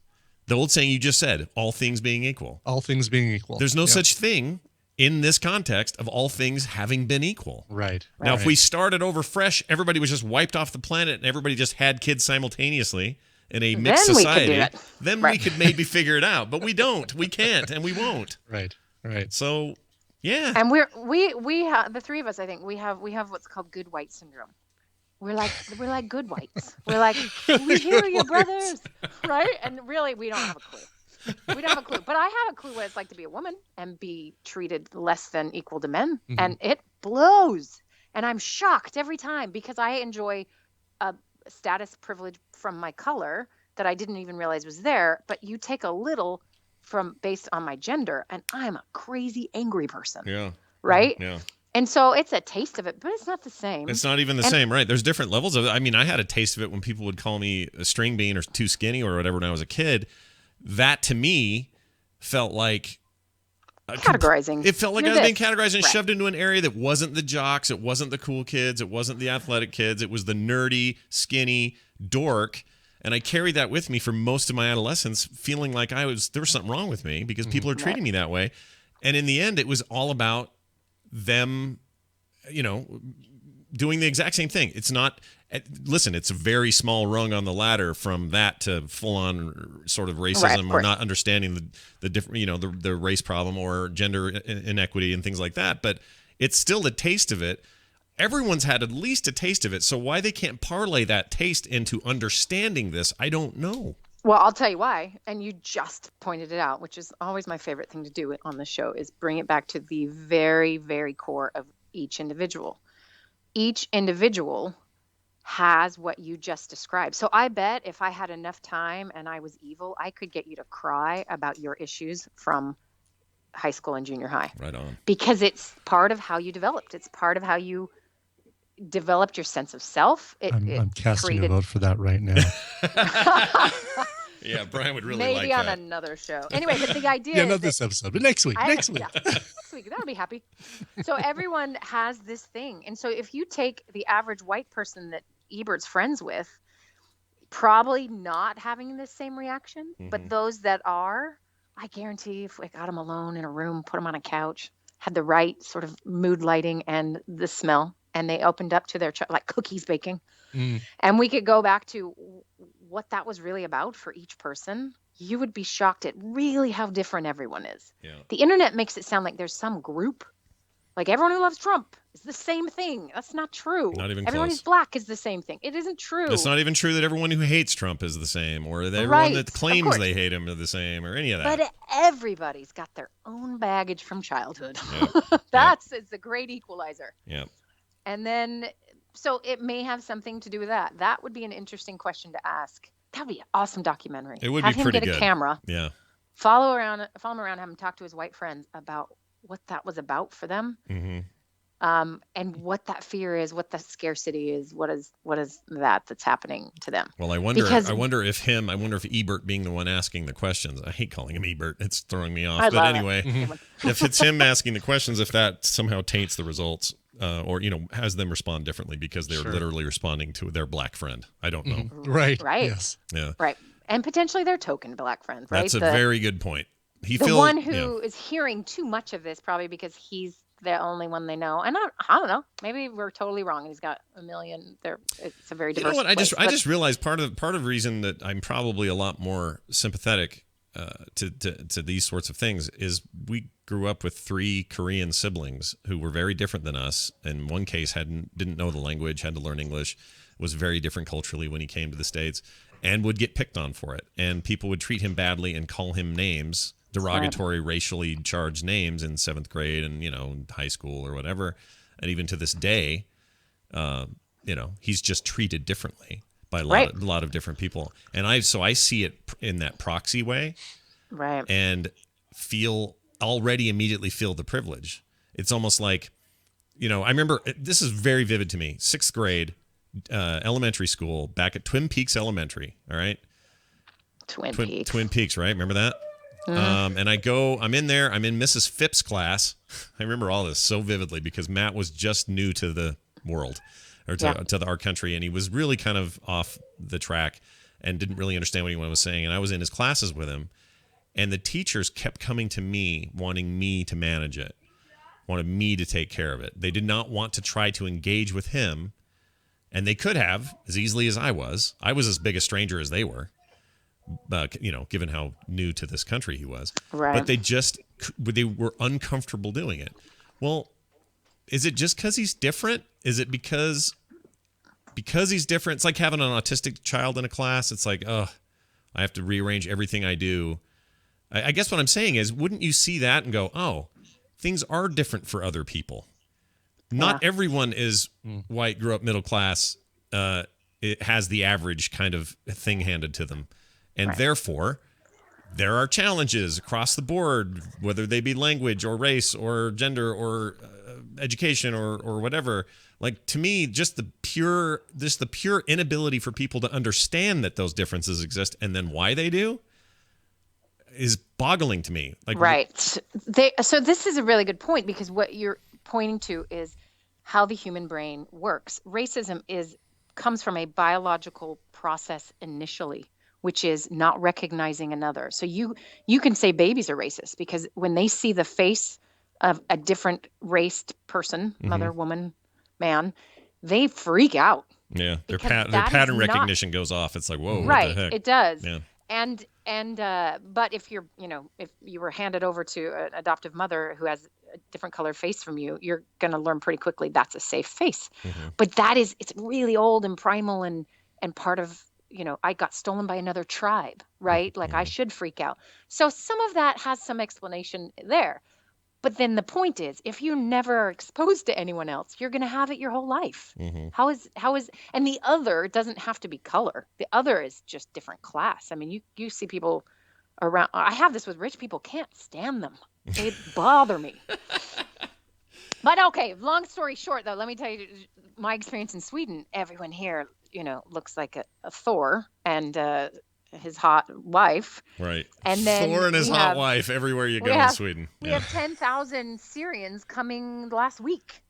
The old saying you just said, all things being equal. All things being equal. There's no Yep. such thing in this context of all things having been equal. Right. Now, if Right. we started over fresh, everybody was just wiped off the planet and everybody just had kids simultaneously in a mixed Then we could do society, it. then we Right. could maybe figure it out. But we don't. We can't, and we won't. Right. Right. So, yeah. And we have the three of us. I think we have what's called good white syndrome. We're like good whites. We're like, we hear you, brothers, right? And really, we don't have a clue. We don't have a clue. But I have a clue what it's like to be a woman and be treated less than equal to men, and it blows. And I'm shocked every time because I enjoy a status privilege from my color that I didn't even realize was there. But you take a little from based on my gender, and I'm a crazy angry person. Yeah. Right? Yeah. And so it's a taste of it, but it's not the same. It's not even the same, right? There's different levels of it. I mean, I had a taste of it when people would call me a string bean or too skinny or whatever when I was a kid. That to me felt like categorizing. It felt like You're I was being this. categorized and Right. shoved into an area that wasn't the jocks, it wasn't the cool kids, it wasn't the athletic kids, it was the nerdy, skinny dork. And I carried that with me for most of my adolescence, feeling like there was something wrong with me because people are treating me that way. And in the end, it was all about them, doing the exact same thing. It's not, listen, it's a very small rung on the ladder from that to full on sort of racism or not understanding the different, the race problem or gender inequity and things like that. But it's still a taste of it. Everyone's had at least a taste of it. So why they can't parlay that taste into understanding this, I don't know. Well, I'll tell you why. And you just pointed it out, which is always my favorite thing to do on the show, is bring it back to the very, very core of each individual. Each individual has what you just described. So I bet if I had enough time and I was evil, I could get you to cry about your issues from high school and junior high. Right on. Because it's part of how you developed. It's part of how you developed your sense of self. I'm casting created... a vote for that right now. Yeah, Brian would really Maybe like on that. another show. Anyway, but the idea Yeah, is not this episode, but next week. Next week. Yeah, next week. That'll be happy. So everyone has this thing. And so if you take the average white person that Ebert's friends with, probably not having the same reaction, but those that are, I guarantee if we got them alone in a room, put them on a couch, had the right sort of mood lighting and the smell, and they opened up to their like cookies baking, and we could go back to what that was really about for each person, you would be shocked at really how different everyone is. Yeah. The internet makes it sound like there's some group, like everyone who loves Trump is the same thing. That's not true. Not even everyone close. who's black is the same thing. It isn't true. It's not even true that everyone who hates Trump is the same, or that everyone Right, that of claims course. they hate him are the same, or any of that. But everybody's got their own baggage from childhood. Yep. It's a great equalizer. Yeah. And then, so it may have something to do with that. That would be an interesting question to ask. That'd be an awesome documentary. It would have be him pretty get good. a camera, Yeah. follow him around, have him talk to his white friends about what that was about for them. Mm-hmm. and what that fear is, what the scarcity is, what is that's happening to them. Well, I wonder if Ebert being the one asking the questions. I hate calling him Ebert. It's throwing me off. I But love anyway, it. if it's him asking the questions, if that somehow taints the results, or has them respond differently because they're literally responding to their black friend. I don't know. Right. Right. Yes. Yeah. Right. And potentially their token black friend, right? That's a very good point. The one who is hearing too much of this, probably because he's the only one they know. And I don't know. Maybe we're totally wrong. He's got a million. It's a very diverse. You know what? place, I just realized part of the reason that I'm probably a lot more sympathetic to these sorts of things is we grew up with 3 Korean siblings who were very different than us. In one case, didn't know the language, had to learn English, was very different culturally when he came to the States, and would get picked on for it. And people would treat him badly and call him names, derogatory, racially charged names in 7th grade and high school or whatever. And even to this day, he's just treated differently by a lot of different people. And I see it in that proxy way, right? And immediately feel the privilege. It's almost like, I remember, this is very vivid to me. 6th grade, elementary school, back at Twin Peaks Elementary. All right, Twin Peaks, right? Remember that? And I'm in there. I'm in Mrs. Phipps' class. I remember all this so vividly because Matt was just new to the world, or to our country, and he was really kind of off the track and didn't really understand what anyone was saying. And I was in his classes with him, and the teachers kept coming to me, wanting me to manage it, wanted me to take care of it. They did not want to try to engage with him, and they could have as easily as I was. I was as big a stranger as they were. Given how new to this country he was. Right. But they were uncomfortable doing it. Well, is it just because he's different? Is it because he's different? It's like having an autistic child in a class. It's like, I have to rearrange everything I do. I guess what I'm saying is, wouldn't you see that and go, oh, things are different for other people? Not everyone is white, grew up middle class. It has the average kind of thing handed to them. And therefore, there are challenges across the board, whether they be language or race or gender or education or whatever. Like, to me, just the pure inability for people to understand that those differences exist and then why they do is boggling to me. Like, right. So this is a really good point, because what you're pointing to is how the human brain works. Racism comes from a biological process initially, which is not recognizing another. So you can say babies are racist because when they see the face of a different raced person, mother, woman, man, they freak out. Yeah, their pattern recognition goes off. It's like, whoa, right, what the heck? It does. Yeah. But if if you were handed over to an adoptive mother who has a different colored face from you, you're going to learn pretty quickly that's a safe face. But it's really old and primal and part of, I got stolen by another tribe, right? Like, I should freak out. So some of that has some explanation there. But then the point is, if you're never exposed to anyone else, you're going to have it your whole life. How is, and the other doesn't have to be color. The other is just different class. I mean, you see people around. I have this with rich people, can't stand them. They bother me. But okay, long story short, though, let me tell you my experience in Sweden. Everyone here, looks like a Thor and his hot wife. Right. And then Thor and his hot wife everywhere you go in Sweden. We have 10,000 Syrians coming last week.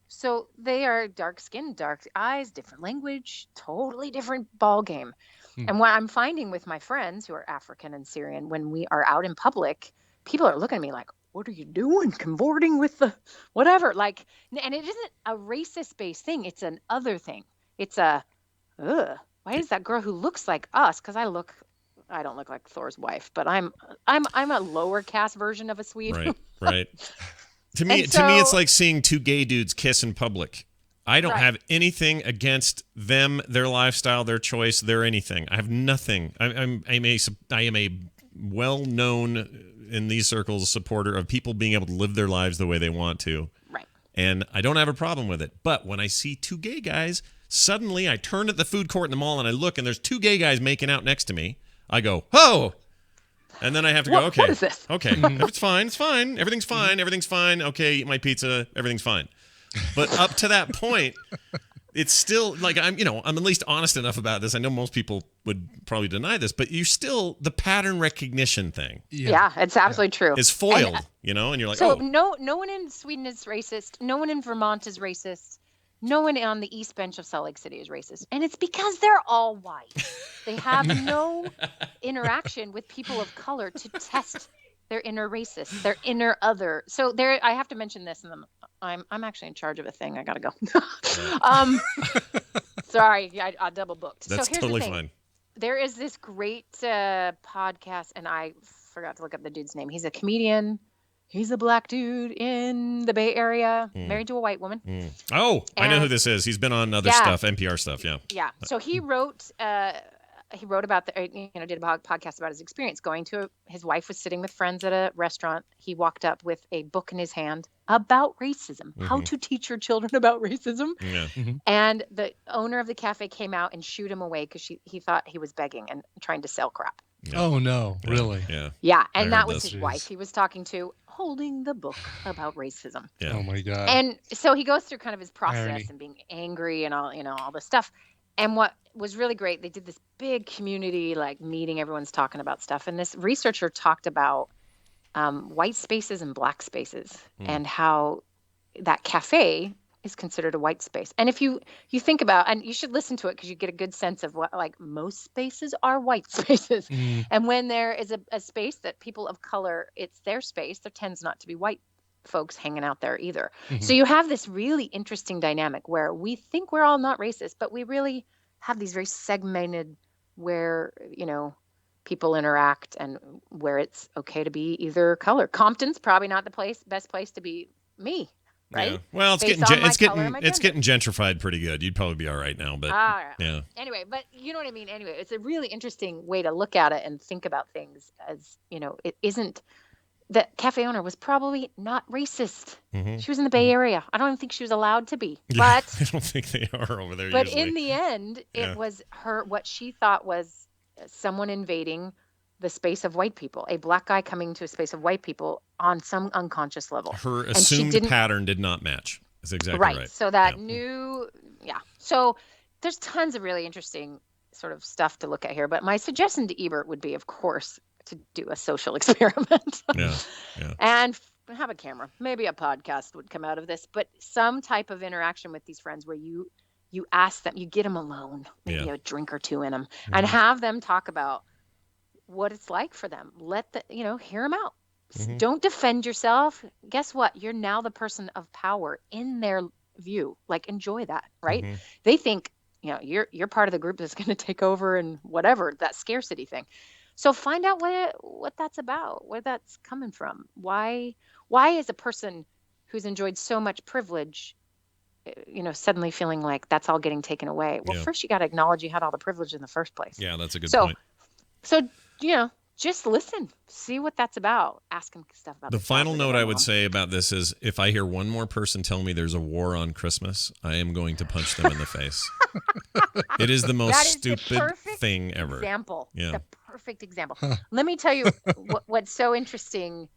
So they are dark skin, dark eyes, different language, totally different ball game. And what I'm finding with my friends who are African and Syrian, when we are out in public, people are looking at me like, what are you doing? Cavorting with the whatever. Like, and it isn't a racist based thing. It's an other thing. It's why is that girl who looks like us? Because I don't look like Thor's wife, but I'm a lower caste version of a Swede. Right. To me, it's like seeing 2 gay dudes kiss in public. I don't have anything against them, their lifestyle, their choice, their anything. I have nothing. I am a well-known in these circles supporter of people being able to live their lives the way they want to. Right. And I don't have a problem with it. But when I see 2 gay guys, suddenly I turn at the food court in the mall and I look and there's 2 gay guys making out next to me. I go, oh! And then I have to go, okay. What is this? Okay. It's fine. It's fine. Everything's fine. Everything's fine. Okay, eat my pizza. Everything's fine. But up to that point, it's still like I'm at least honest enough about this. I know most people would probably deny this, but you're still the pattern recognition thing. Yeah, it's absolutely true. Is foiled, and you're like, so oh. no one in Sweden is racist. No one in Vermont is racist. No one on the East Bench of Salt Lake City is racist. And it's because they're all white. They have no interaction with people of color to test their inner racist, their inner other. So I have to mention this, and I'm actually in charge of a thing. I gotta go. Sorry, I double booked. That's so here's totally the thing. fine. There is this great podcast, and I forgot to look up the dude's name. He's a comedian. He's a black dude in the Bay Area, married to a white woman. Oh, I know who this is. He's been on other stuff, NPR stuff. Yeah. Yeah. So he wrote about did a podcast about his experience going to his wife was sitting with friends at a restaurant. He walked up with a book in his hand about racism, how to teach your children about racism. Yeah. And the owner of the cafe came out and shooed him away because he thought he was begging and trying to sell crap. Yeah. Oh no, really? Yeah. Yeah, and that was his wife he was talking to, holding the book about racism. Yeah. Oh my God. And so he goes through kind of his process Irony. and being angry and all this stuff. And what was really great, they did this big community meeting, everyone's talking about stuff. And this researcher talked about white spaces and black spaces and how that cafe is considered a white space. And if you think about, and you should listen to it because you get a good sense of what, most spaces are white spaces. And when there is a space that people of color, it's their space, there tends not to be white folks hanging out there either. So you have this really interesting dynamic where we think we're all not racist, but we really have these very segmented where, people interact and where it's okay to be either color. Compton's probably not the best place to be me. Right. Yeah. Well, it's getting gentrified pretty good. You'd probably be all right now, but yeah. Anyway, but you know what I mean. Anyway, it's a really interesting way to look at it and think about things. As it isn't. The cafe owner was probably not racist. She was in the Bay Area. I don't even think she was allowed to be. But I don't think they are over there. But usually. in the end, it was what she thought was someone invading the space of white people, a black guy coming to a space of white people on some unconscious level. Her assumed pattern did not match. That's exactly right. So that So there's tons of really interesting sort of stuff to look at here. But my suggestion to Ebert would be, of course, to do a social experiment. And have a camera. Maybe a podcast would come out of this, but some type of interaction with these friends where you ask them, you get them alone, maybe a drink or two in them, and have them talk about what it's like for them. Let hear them out. Don't defend yourself. Guess what? You're now the person of power in their view. Enjoy that, right? They think, you're part of the group that's going to take over and whatever, that scarcity thing. So find out what that's about, where that's coming from. Why is a person who's enjoyed so much privilege, suddenly feeling like that's all getting taken away? Well, first you got to acknowledge you had all the privilege in the first place. Yeah, that's a good point. So, just listen, see what that's about. Ask them stuff about the final note I would say about this is if I hear one more person tell me there's a war on Christmas, I am going to punch them in the face. It is the most stupid thing ever. Example. Yeah. The perfect example. Let me tell you what's so interesting.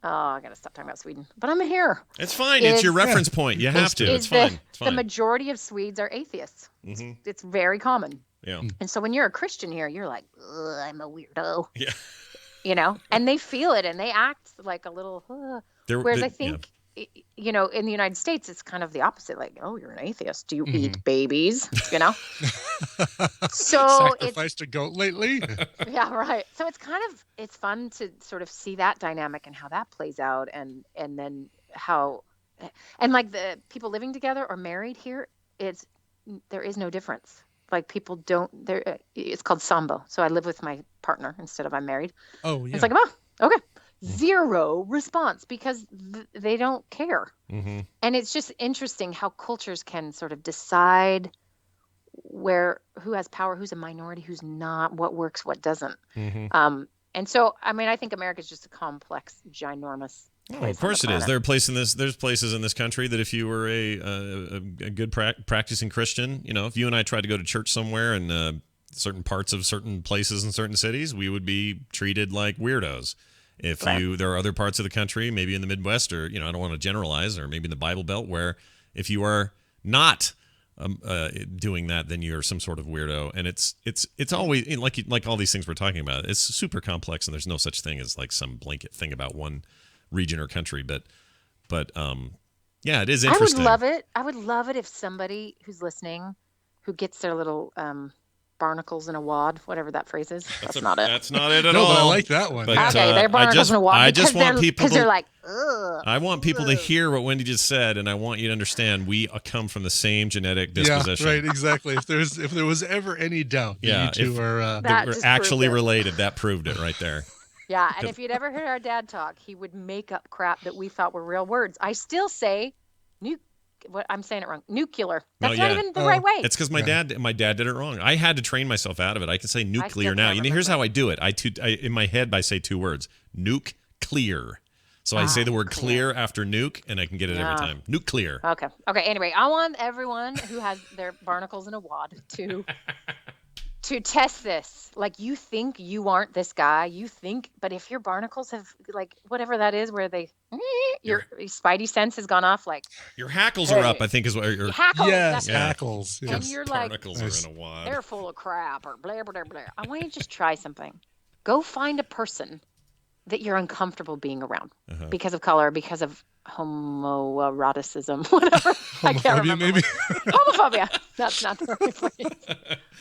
Oh, I got to stop talking about Sweden, but I'm here. It's fine. It's your reference point. You have to. It's fine. The majority of Swedes are atheists. It's very common. Yeah. And so when you're a Christian here, you're like, I'm a weirdo. Yeah. And they feel it and they act like a little, whereas I think, in the United States, it's kind of the opposite. Like, oh, you're an atheist. Do you eat babies? So sacrificed a goat lately. Yeah, right. So it's fun to sort of see that dynamic and how that plays out. And then the people living together or married here, there is no difference. People it's called Sambo. So I live with my partner instead of I'm married. Oh, yeah. It's like, okay. Zero response because they don't care. And it's just interesting how cultures can sort of decide who has power, who's a minority, who's not, what works, what doesn't. And so, I think America is just a complex, ginormous. Of course it is. There's places in this country that if you were a good practicing Christian, if you and I tried to go to church somewhere in certain parts of certain places in certain cities, we would be treated like weirdos. There are other parts of the country, maybe in the Midwest or, I don't want to generalize, or maybe in the Bible Belt where If you are not doing that, then you're some sort of weirdo. And it's always like all these things we're talking about. It's super complex, and there's no such thing as like some blanket thing about one region or country. But yeah, it is interesting. I would love it. I would love it if somebody who's listening, who gets their little barnacles in a wad, whatever that phrase is. That's not it. That's not it at No, all. but I like that one. But, Okay, they're barnacles in a wad. I just want people because they're like, ugh. I want people to hear what Wendy just said, and I want you to understand we come from the same genetic disposition. Yeah, right, exactly. If there was ever any doubt that you two are that we're actually related, that proved it right there. Yeah, and if you'd ever heard our dad talk, he would make up crap that we thought were real words. I still say I'm saying it wrong. Nuclear. That's not even the right way. It's because my dad did it wrong. I had to train myself out of it. I can say nuclear now. Here's how I do it. I in my head I say two words: nuke clear. So I say the word clear after nuke, and I can get it every time. Nuclear. Okay. Anyway, I want everyone who has their barnacles in a wad to test this. Like, you think you aren't this guy. You think, but if your barnacles have, like, whatever that is, where your spidey sense has gone off, like your hackles are up, I think is what your hackles. Yes, hackles. And Yes. you're like, barnacles are in a wad. they're full of crap or blah, blah, blah. I want you to just try something. Go find a person that you're uncomfortable being around because of color, because of homoeroticism, whatever. I can't remember. Maybe. Homophobia. That's not the right phrase.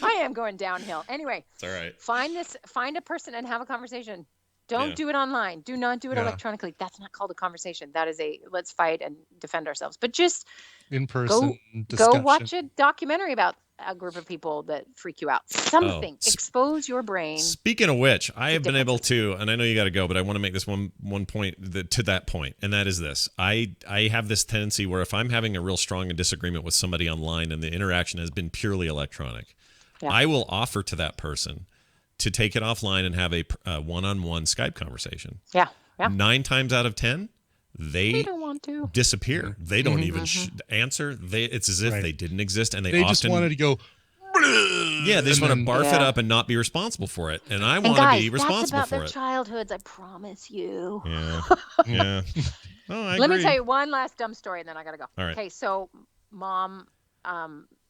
I am going downhill. Anyway, it's all right. Find a person and have a conversation. Don't do it online. Do not do it electronically. That's not called a conversation. That is a let's fight and defend ourselves. But just in person go watch a documentary about a group of people that freak you out. Something. Expose your brain. Speaking of which, I have been able to, and I know you got to go, but I want to make this one point to that point, and that is this. I have this tendency where if I'm having a real strong disagreement with somebody online and the interaction has been purely electronic, I will offer to that person to take it offline and have a one-on-one Skype conversation. Yeah. 9 times out of 10, they don't want to disappear. They don't even answer. It's as if they didn't exist, and they often just wanted to go. Yeah, they just want to barf it up and not be responsible for it. And I want to be responsible that's about for their it. childhoods, I promise you. Yeah. Oh, I Let agree. me tell you one last dumb story, and then I gotta go. All right. Okay, so mom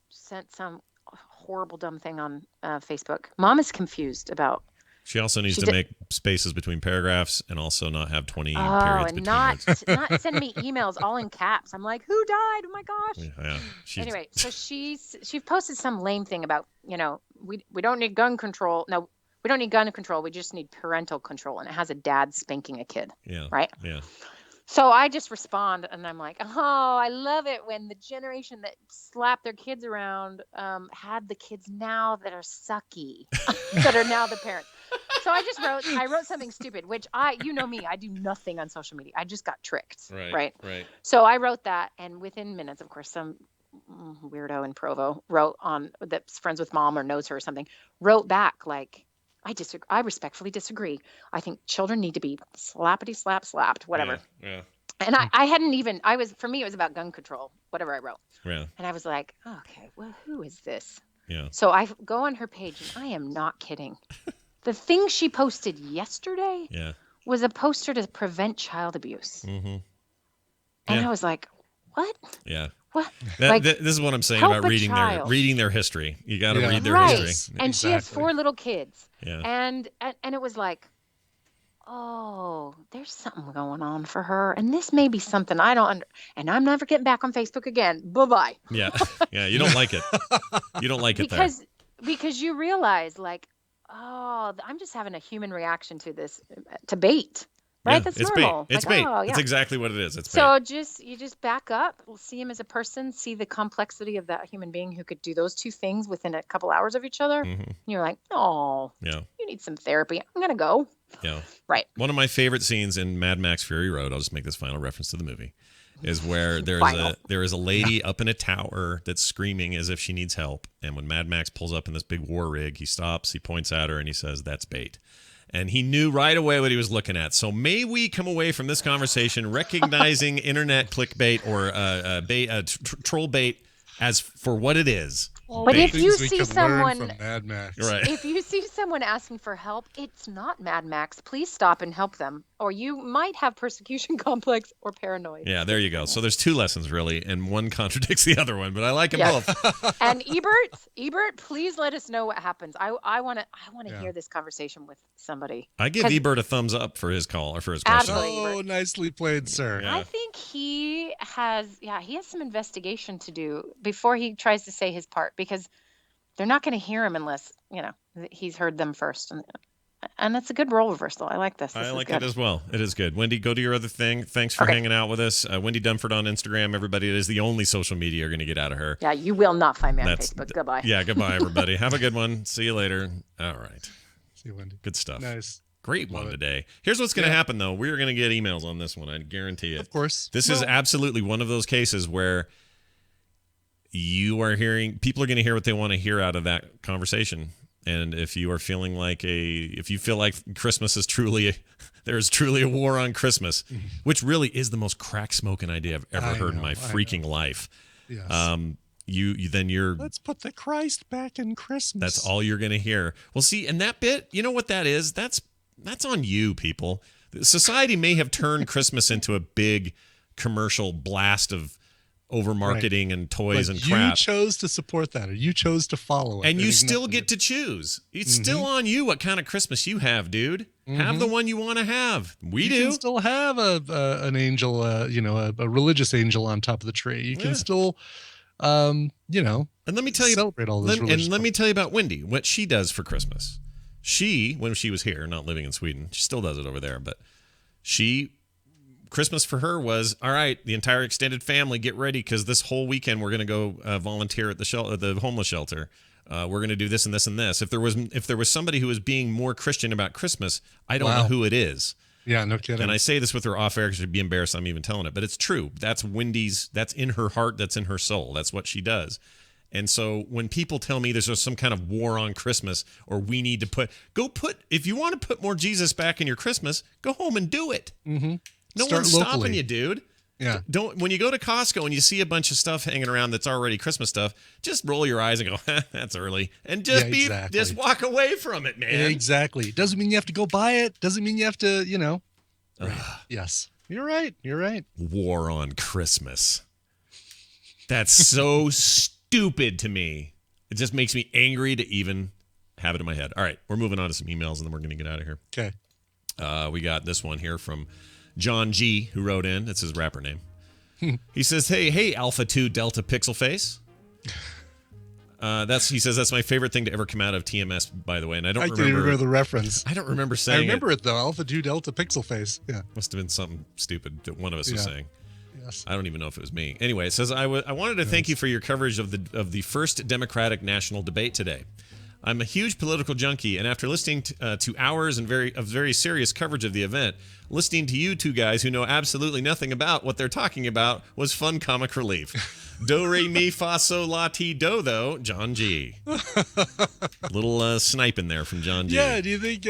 sent some horrible dumb thing on Facebook. Mom is confused about. She also needs to make spaces between paragraphs and also not have 20 periods and between words. not send me emails all in caps. I'm like, who died? Oh my gosh. Yeah. Anyway, so she posted some lame thing about, we don't need gun control. No, we don't need gun control. We just need parental control. And it has a dad spanking a kid. Yeah. Right? Yeah. So I just respond, and I'm like, oh, I love it when the generation that slapped their kids around had the kids now that are sucky, that are now the parents. So I wrote something stupid, which you know me, I do nothing on social media. I just got tricked. Right. So I wrote that, and within minutes, of course, some weirdo in Provo that's friends with mom or knows her or something, wrote back like, I respectfully disagree. I think children need to be slapped, whatever. Yeah. And for me, it was about gun control, whatever I wrote. Yeah. And I was like, okay, well, who is this? Yeah. So I go on her page, and I am not kidding. The thing she posted yesterday was a poster to prevent child abuse. Mm-hmm. And I was like, what? Yeah. What? This is what I'm saying about reading their history. You got to read their history. And she has 4 little kids. Yeah. And it was like, oh, there's something going on for her, and this may be something I don't and I'm never getting back on Facebook again. Bye-bye. Yeah. You don't like it. You don't like it because you realize, like, oh, I'm just having a human reaction to this, to bait. Right? That's normal. Bait. It's bait. It's exactly what it is. It's so bait. You just back up, see him as a person, see the complexity of that human being who could do those 2 things within a couple hours of each other. Mm-hmm. And you're like, oh, you need some therapy. I'm going to go. Yeah. Right. One of my favorite scenes in Mad Max Fury Road, I'll just make this final reference to the movie, is where there is a lady up in a tower that's screaming as if she needs help. And when Mad Max pulls up in this big war rig, he stops, he points at her, and he says, "That's bait." And he knew right away what he was looking at. So may we come away from this conversation recognizing internet clickbait or troll bait as for what it is. All But the if things you we see could learn someone- from Mad Max. Right. If you see someone asking for help, it's not Mad Max. Please stop and help them, or you might have persecution complex or paranoid. Yeah, there you go. So there's 2 lessons really, and one contradicts the other one, but I like them Yeah. both. And Ebert, please let us know what happens. I want to hear this conversation with somebody. I give 'Cause Ebert a thumbs up for his call or for his question. Absolutely. Oh, nicely played, sir. Yeah. I think he has some investigation to do before he tries to say his part, because they're not going to hear him unless, he's heard them first. And it's a good role reversal. I like this. This I is like good. it as well. It is good. Wendy, go to your other thing. Thanks for hanging out with us. Wendy Dunford on Instagram. Everybody, it is the only social media you're going to get out of her. Yeah, you will not find me on That's- Facebook. Goodbye. Yeah, goodbye, everybody. Have a good one. See you later. All right. See you, Wendy. Good stuff. Nice. Great Love one it. today. Here's what's going to happen, though. We're going to get emails on this one. I guarantee it. Of course. This is absolutely one of those cases where people are going to hear what they want to hear out of that conversation. And if you are feeling if you feel like Christmas is there's truly a war on Christmas, which really is the most crack smoking idea I've ever heard in my freaking life. Yes. Let's put the Christ back in Christmas. That's all you're going to hear. Well, see, and that bit, you know what that is? That's on you, people. Society may have turned Christmas into a big commercial blast of over marketing and toys and crap. You chose to support that, or you chose to follow it. And you still get to choose. It's still on you what kind of Christmas you have, dude. Have the one you want to have. We do. You can still have an angel, a religious angel on top of the tree. You can still, and let me tell you, celebrate all those. and let me tell you about Wendy, what she does for Christmas. When she was here, not living in Sweden, she still does it over there, but Christmas for her was, all right, the entire extended family, get ready, because this whole weekend we're going to go volunteer at the homeless shelter. We're going to do this and this and this. If there was somebody who was being more Christian about Christmas, I don't know who it is. Yeah, no kidding. And I say this with her off air because she'd be embarrassed I'm even telling it, but it's true. That's Wendy's. That's in her heart. That's in her soul. That's what she does. And so when people tell me there's some kind of war on Christmas, or we need to if you want to put more Jesus back in your Christmas, go home and do it. Mm-hmm. No one's stopping you, dude. Yeah. When you go to Costco and you see a bunch of stuff hanging around that's already Christmas stuff, just roll your eyes and go, that's early, and just walk away from it, man. Exactly. Doesn't mean you have to go buy it. Doesn't mean you have to, Right. Yes. You're right. War on Christmas. That's so stupid to me. It just makes me angry to even have it in my head. All right, we're moving on to some emails, and then we're going to get out of here. Okay. We got this one here from John G, who wrote in. That's his rapper name. He says, hey, Alpha 2 Delta Pixel Face. He says that's my favorite thing to ever come out of TMS, by the way. And I can't even remember the reference. I don't remember saying I remember it though. Alpha 2 Delta Pixel Face. Yeah. Must have been something stupid that one of us was saying. Yes. I don't even know if it was me. Anyway, it says I wanted to thank you for your coverage of the first Democratic national debate today. I'm a huge political junkie, and after listening to hours of very serious coverage of the event, listening to you two guys who know absolutely nothing about what they're talking about was fun comic relief. Do, re, mi, fa, sol, la, ti, do, though, John G. Little snipe in there from John G. Yeah, do you think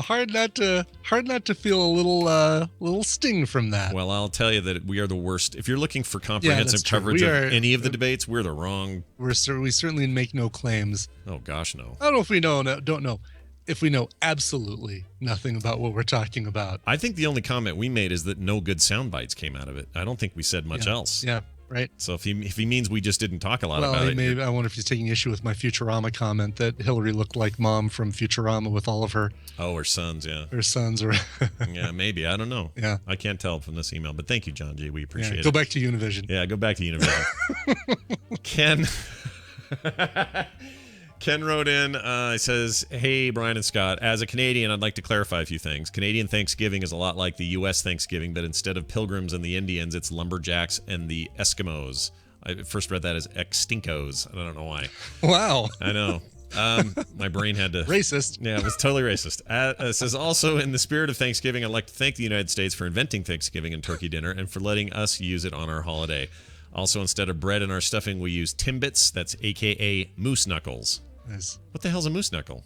hard not to feel a little sting from that? Well, I'll tell you that we are the worst. If you're looking for comprehensive coverage of any of the debates, we're the wrong. We certainly make no claims. Oh gosh, no. I don't know if we don't know if we know absolutely nothing about what we're talking about. I think the only comment we made is that no good sound bites came out of it. I don't think we said much else. Yeah. Right. So if he means we just didn't talk a lot about it. I wonder if he's taking issue with my Futurama comment that Hillary looked like Mom from Futurama with all of her. Oh, her sons, yeah. Her sons are. Yeah, maybe. I don't know. Yeah. I can't tell from this email, but thank you, John G. We appreciate it. Go back to Univision. Yeah, go back to Univision. Ken wrote in, he says, hey, Brian and Scott, as a Canadian, I'd like to clarify a few things. Canadian Thanksgiving is a lot like the U.S. Thanksgiving, but instead of pilgrims and the Indians, it's lumberjacks and the Eskimos. I first read that as extincos. I don't know why. Wow. I know. My brain had to... Racist. Yeah, it was totally racist. It says, also, in the spirit of Thanksgiving, I'd like to thank the United States for inventing Thanksgiving and turkey dinner and for letting us use it on our holiday. Also, instead of bread in our stuffing, we use Timbits. That's a.k.a. moose knuckles. Nice. What the hell's a moose knuckle?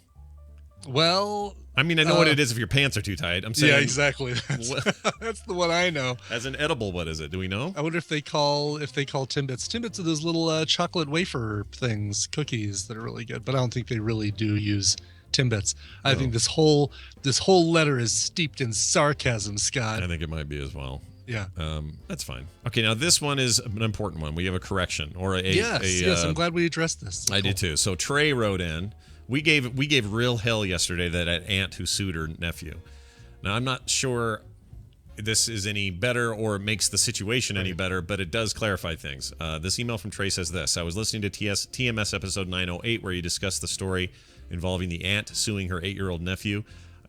Well, I mean, I know what it is if your pants are too tight. I'm saying. Yeah, exactly. That's the one I know. As an edible, what is it? Do we know? I wonder if they call Timbits. Timbits are those little chocolate wafer things, cookies that are really good. But I don't think they really do use Timbits. I think this whole letter is steeped in sarcasm, Scott. I think it might be as well. Yeah. That's fine. Okay, now this one is an important one. We have a correction or a yes. I'm glad we addressed this. I did too. So Trey wrote in. We gave real hell yesterday to that aunt who sued her nephew. Now I'm not sure this is any better or makes the situation any better, but it does clarify things. This email from Trey says this: I was listening to TMS episode 908 where you discussed the story involving the aunt suing her 8-year-old nephew.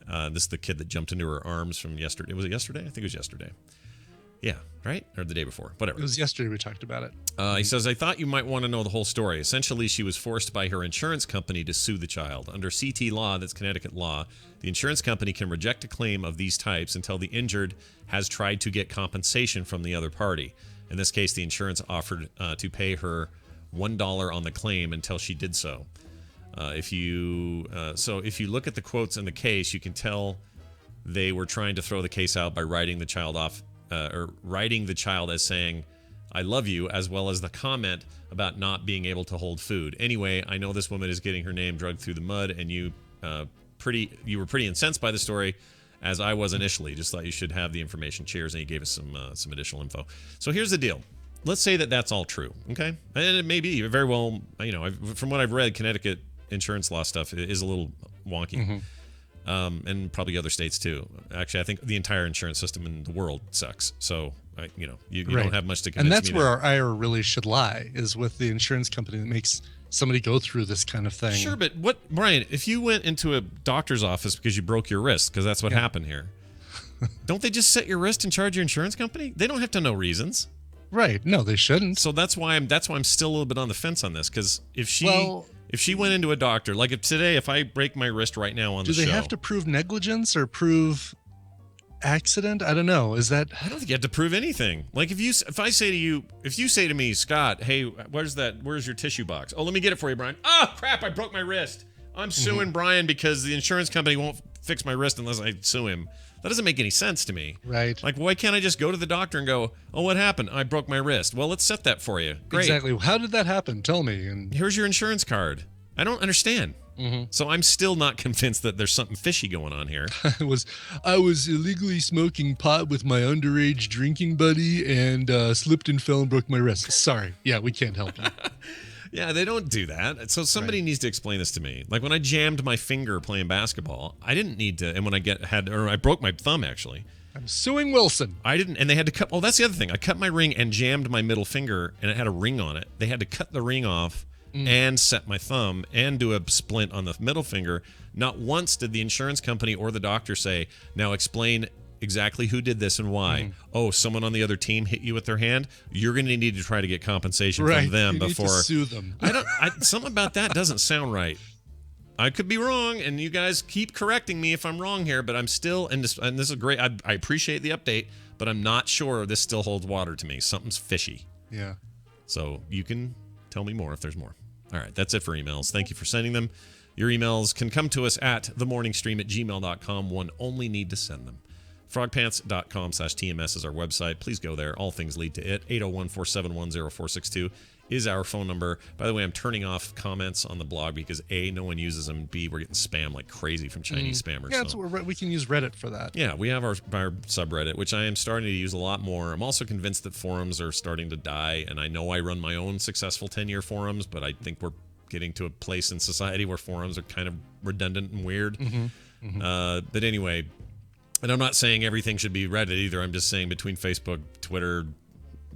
This is the kid that jumped into her arms from yesterday. Was it yesterday? I think it was yesterday. Yeah, right? Or the day before. Whatever. It was yesterday we talked about it. He says, I thought you might want to know the whole story. Essentially, she was forced by her insurance company to sue the child. Under CT law, that's Connecticut law, the insurance company can reject a claim of these types until the injured has tried to get compensation from the other party. In this case, the insurance offered to pay her $1 on the claim until she did so. If you look at the quotes in the case, you can tell they were trying to throw the case out by writing the child off, or writing the child as saying, I love you, as well as the comment about not being able to hold food. Anyway, I know this woman is getting her name dragged through the mud, and you were pretty incensed by the story, as I was initially. Just thought you should have the information. Cheers, and he gave us some additional info. So here's the deal. Let's say that that's all true, okay? And it may be very well, from what I've read, Connecticut insurance law stuff is a little wonky. Mm-hmm. And probably other states too. Actually, I think the entire insurance system in the world sucks. So, you don't have much to convince me. And that's where our ire really should lie, is with the insurance company that makes somebody go through this kind of thing. Sure, but Brian, if you went into a doctor's office because you broke your wrist, because that's what happened here, don't they just set your wrist and charge your insurance company? They don't have to know reasons. Right. No, they shouldn't. So that's why I'm still a little bit on the fence on this, because if she went into a doctor, like if I break my wrist right now on the show. Do they have to prove negligence or prove accident? I don't know. I don't think you have to prove anything. Like if you say to me, Scott, hey, where's your tissue box? Oh, let me get it for you, Brian. Oh, crap, I broke my wrist. I'm suing Brian because the insurance company won't fix my wrist unless I sue him. That doesn't make any sense to me. Right. Like, why can't I just go to the doctor and go, oh, what happened? I broke my wrist. Well, let's set that for you. Great. Exactly. How did that happen? Tell me. And here's your insurance card. I don't understand. Mm-hmm. So I'm still not convinced that there's something fishy going on here. I was illegally smoking pot with my underage drinking buddy and slipped and fell and broke my wrist. Sorry. Yeah, we can't help that. Yeah, they don't do that. So somebody needs to explain this to me. Like when I jammed my finger playing basketball, I didn't need to. And when I broke my thumb actually. I'm suing Wilson. I didn't, and they had to cut. Oh, that's the other thing. I cut my ring and jammed my middle finger, and it had a ring on it. They had to cut the ring off and set my thumb and do a splint on the middle finger. Not once did the insurance company or the doctor say, "Now explain exactly who did this and why." Oh, someone on the other team hit you with their hand. You're going to need to try to get compensation from them you before need to sue them. Something about that doesn't sound right. I could be wrong, and you guys keep correcting me if I'm wrong here. But I'm still, and this is great. I appreciate the update, but I'm not sure this still holds water to me. Something's fishy. Yeah. So you can tell me more if there's more. All right, that's it for emails. Thank you for sending them. Your emails can come to us at themorningstream@gmail.com. One only need to send them. Frogpants.com/TMS is our website. Please go there. All things lead to it. 801-471-0462 is our phone number. By the way, I'm turning off comments on the blog because A, no one uses them, and B, we're getting spam like crazy from Chinese spammers. Yeah, we can use Reddit for that. Yeah, we have our subreddit, which I am starting to use a lot more. I'm also convinced that forums are starting to die, and I know I run my own successful 10-year forums, but I think we're getting to a place in society where forums are kind of redundant and weird. But anyway, and I'm not saying everything should be Reddit either. I'm just saying between Facebook, Twitter,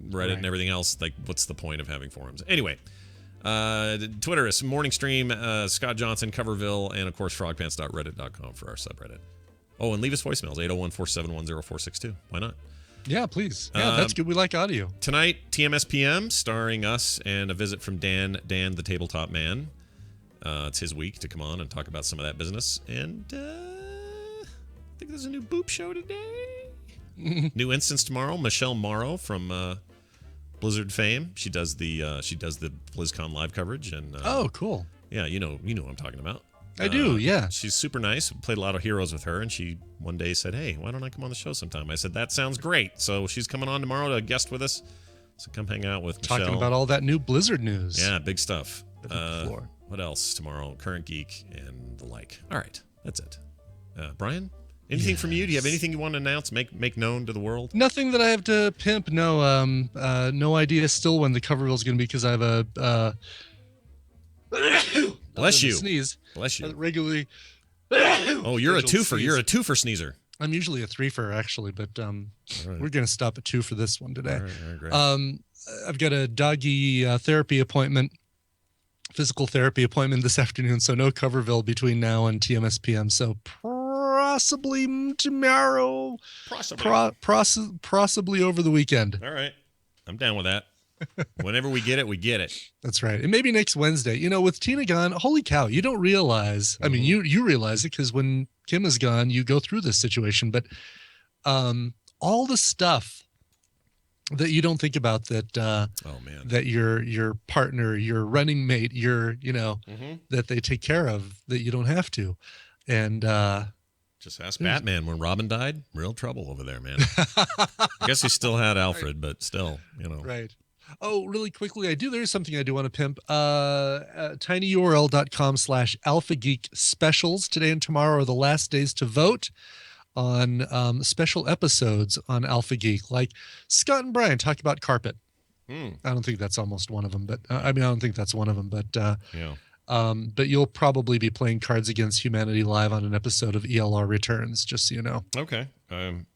Reddit, and everything else, like, what's the point of having forums? Anyway, Twitter is Morning Stream, Scott Johnson, Coverville, and of course, frogpants.reddit.com for our subreddit. Oh, and leave us voicemails, 801-471-0462. Why not? Yeah, please. Yeah, that's good. We like audio. Tonight, TMS PM, starring us and a visit from Dan the Tabletop Man. It's his week to come on and talk about some of that business. And I think there's a new Boop show today. New instance tomorrow. Michelle Morrow from Blizzard fame. She does the BlizzCon live coverage. And oh, cool. Yeah, you know what I'm talking about. I do, yeah. She's super nice. Played a lot of Heroes with her, and she one day said, "Hey, why don't I come on the show sometime?" I said, "That sounds great." So she's coming on tomorrow to guest with us. So come hang out with Michelle. Talking about all that new Blizzard news. Yeah, big stuff. Floor. What else tomorrow? Current Geek and the like. All right, that's it. Brian, anything from you? Do you have anything you want to announce? Make known to the world? Nothing that I have to pimp. No, no idea still when the Coverville is going to be because I have a. Bless you. Sneeze. Bless you. Regularly. Oh, you're a twofer. Sneeze. You're a twofer sneezer. I'm usually a threefer actually, but right. we're going to stop at 2 for this one today. All right, great. I've got a doggy therapy appointment, physical therapy appointment this afternoon, so no Coverville between now and TMSPM. So possibly tomorrow. Possibly over the weekend. All right. I'm down with that. Whenever we get it, we get it. That's right. And maybe next Wednesday. You know, with Tina gone, holy cow, you don't realize. I mean, you realize it because when Kim is gone, you go through this situation. But all the stuff that you don't think about that that your partner, your running mate, that they take care of, that you don't have to. And just ask Batman when Robin died. Real trouble over there, man. I guess he still had Alfred, but still, Right. Oh, really quickly, there's something I do want to pimp. tinyurl.com/Alpha Geek specials. Today and tomorrow are the last days to vote on special episodes on Alpha Geek, like Scott and Brian talk about carpet. I don't think that's almost one of them, but I don't think that's one of them, but but you'll probably be playing Cards Against Humanity live on an episode of ELR Returns, just so you know. Okay. I'm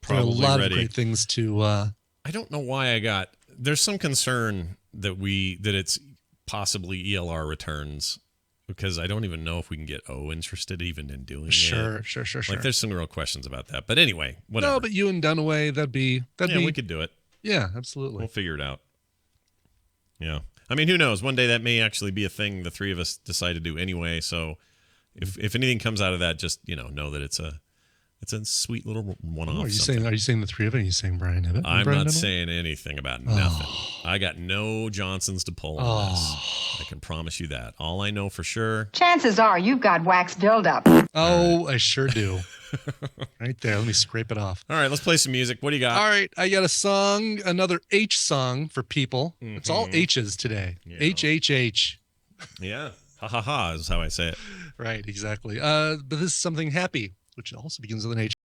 probably there are a lot ready. of great things to I don't know why there's some concern that it's possibly ELR Returns, because I don't even know if we can get interested even in doing it. Sure. Like there's some real questions about that. But anyway, whatever. No, but you and Dunaway, that'd be we could do it. Yeah, absolutely. We'll figure it out. Yeah. I mean, who knows? One day that may actually be a thing the three of us decide to do anyway. So if anything comes out of that, just know that it's a sweet little one-off. Are you saying the three of it? Are you saying Brian Ibbett? I'm Brian not Ibbett? saying anything about nothing. I got no Johnsons to pull on this. I can promise you that. All I know for sure. Chances are you've got wax buildup. Oh, I sure do. Right there. Let me scrape it off. All right, let's play some music. What do you got? All right, I got a song, another H song for people. It's all H's today. Yeah. H. Yeah. Ha ha ha is how I say it. Right, exactly. But this is something happy, which also begins with an H.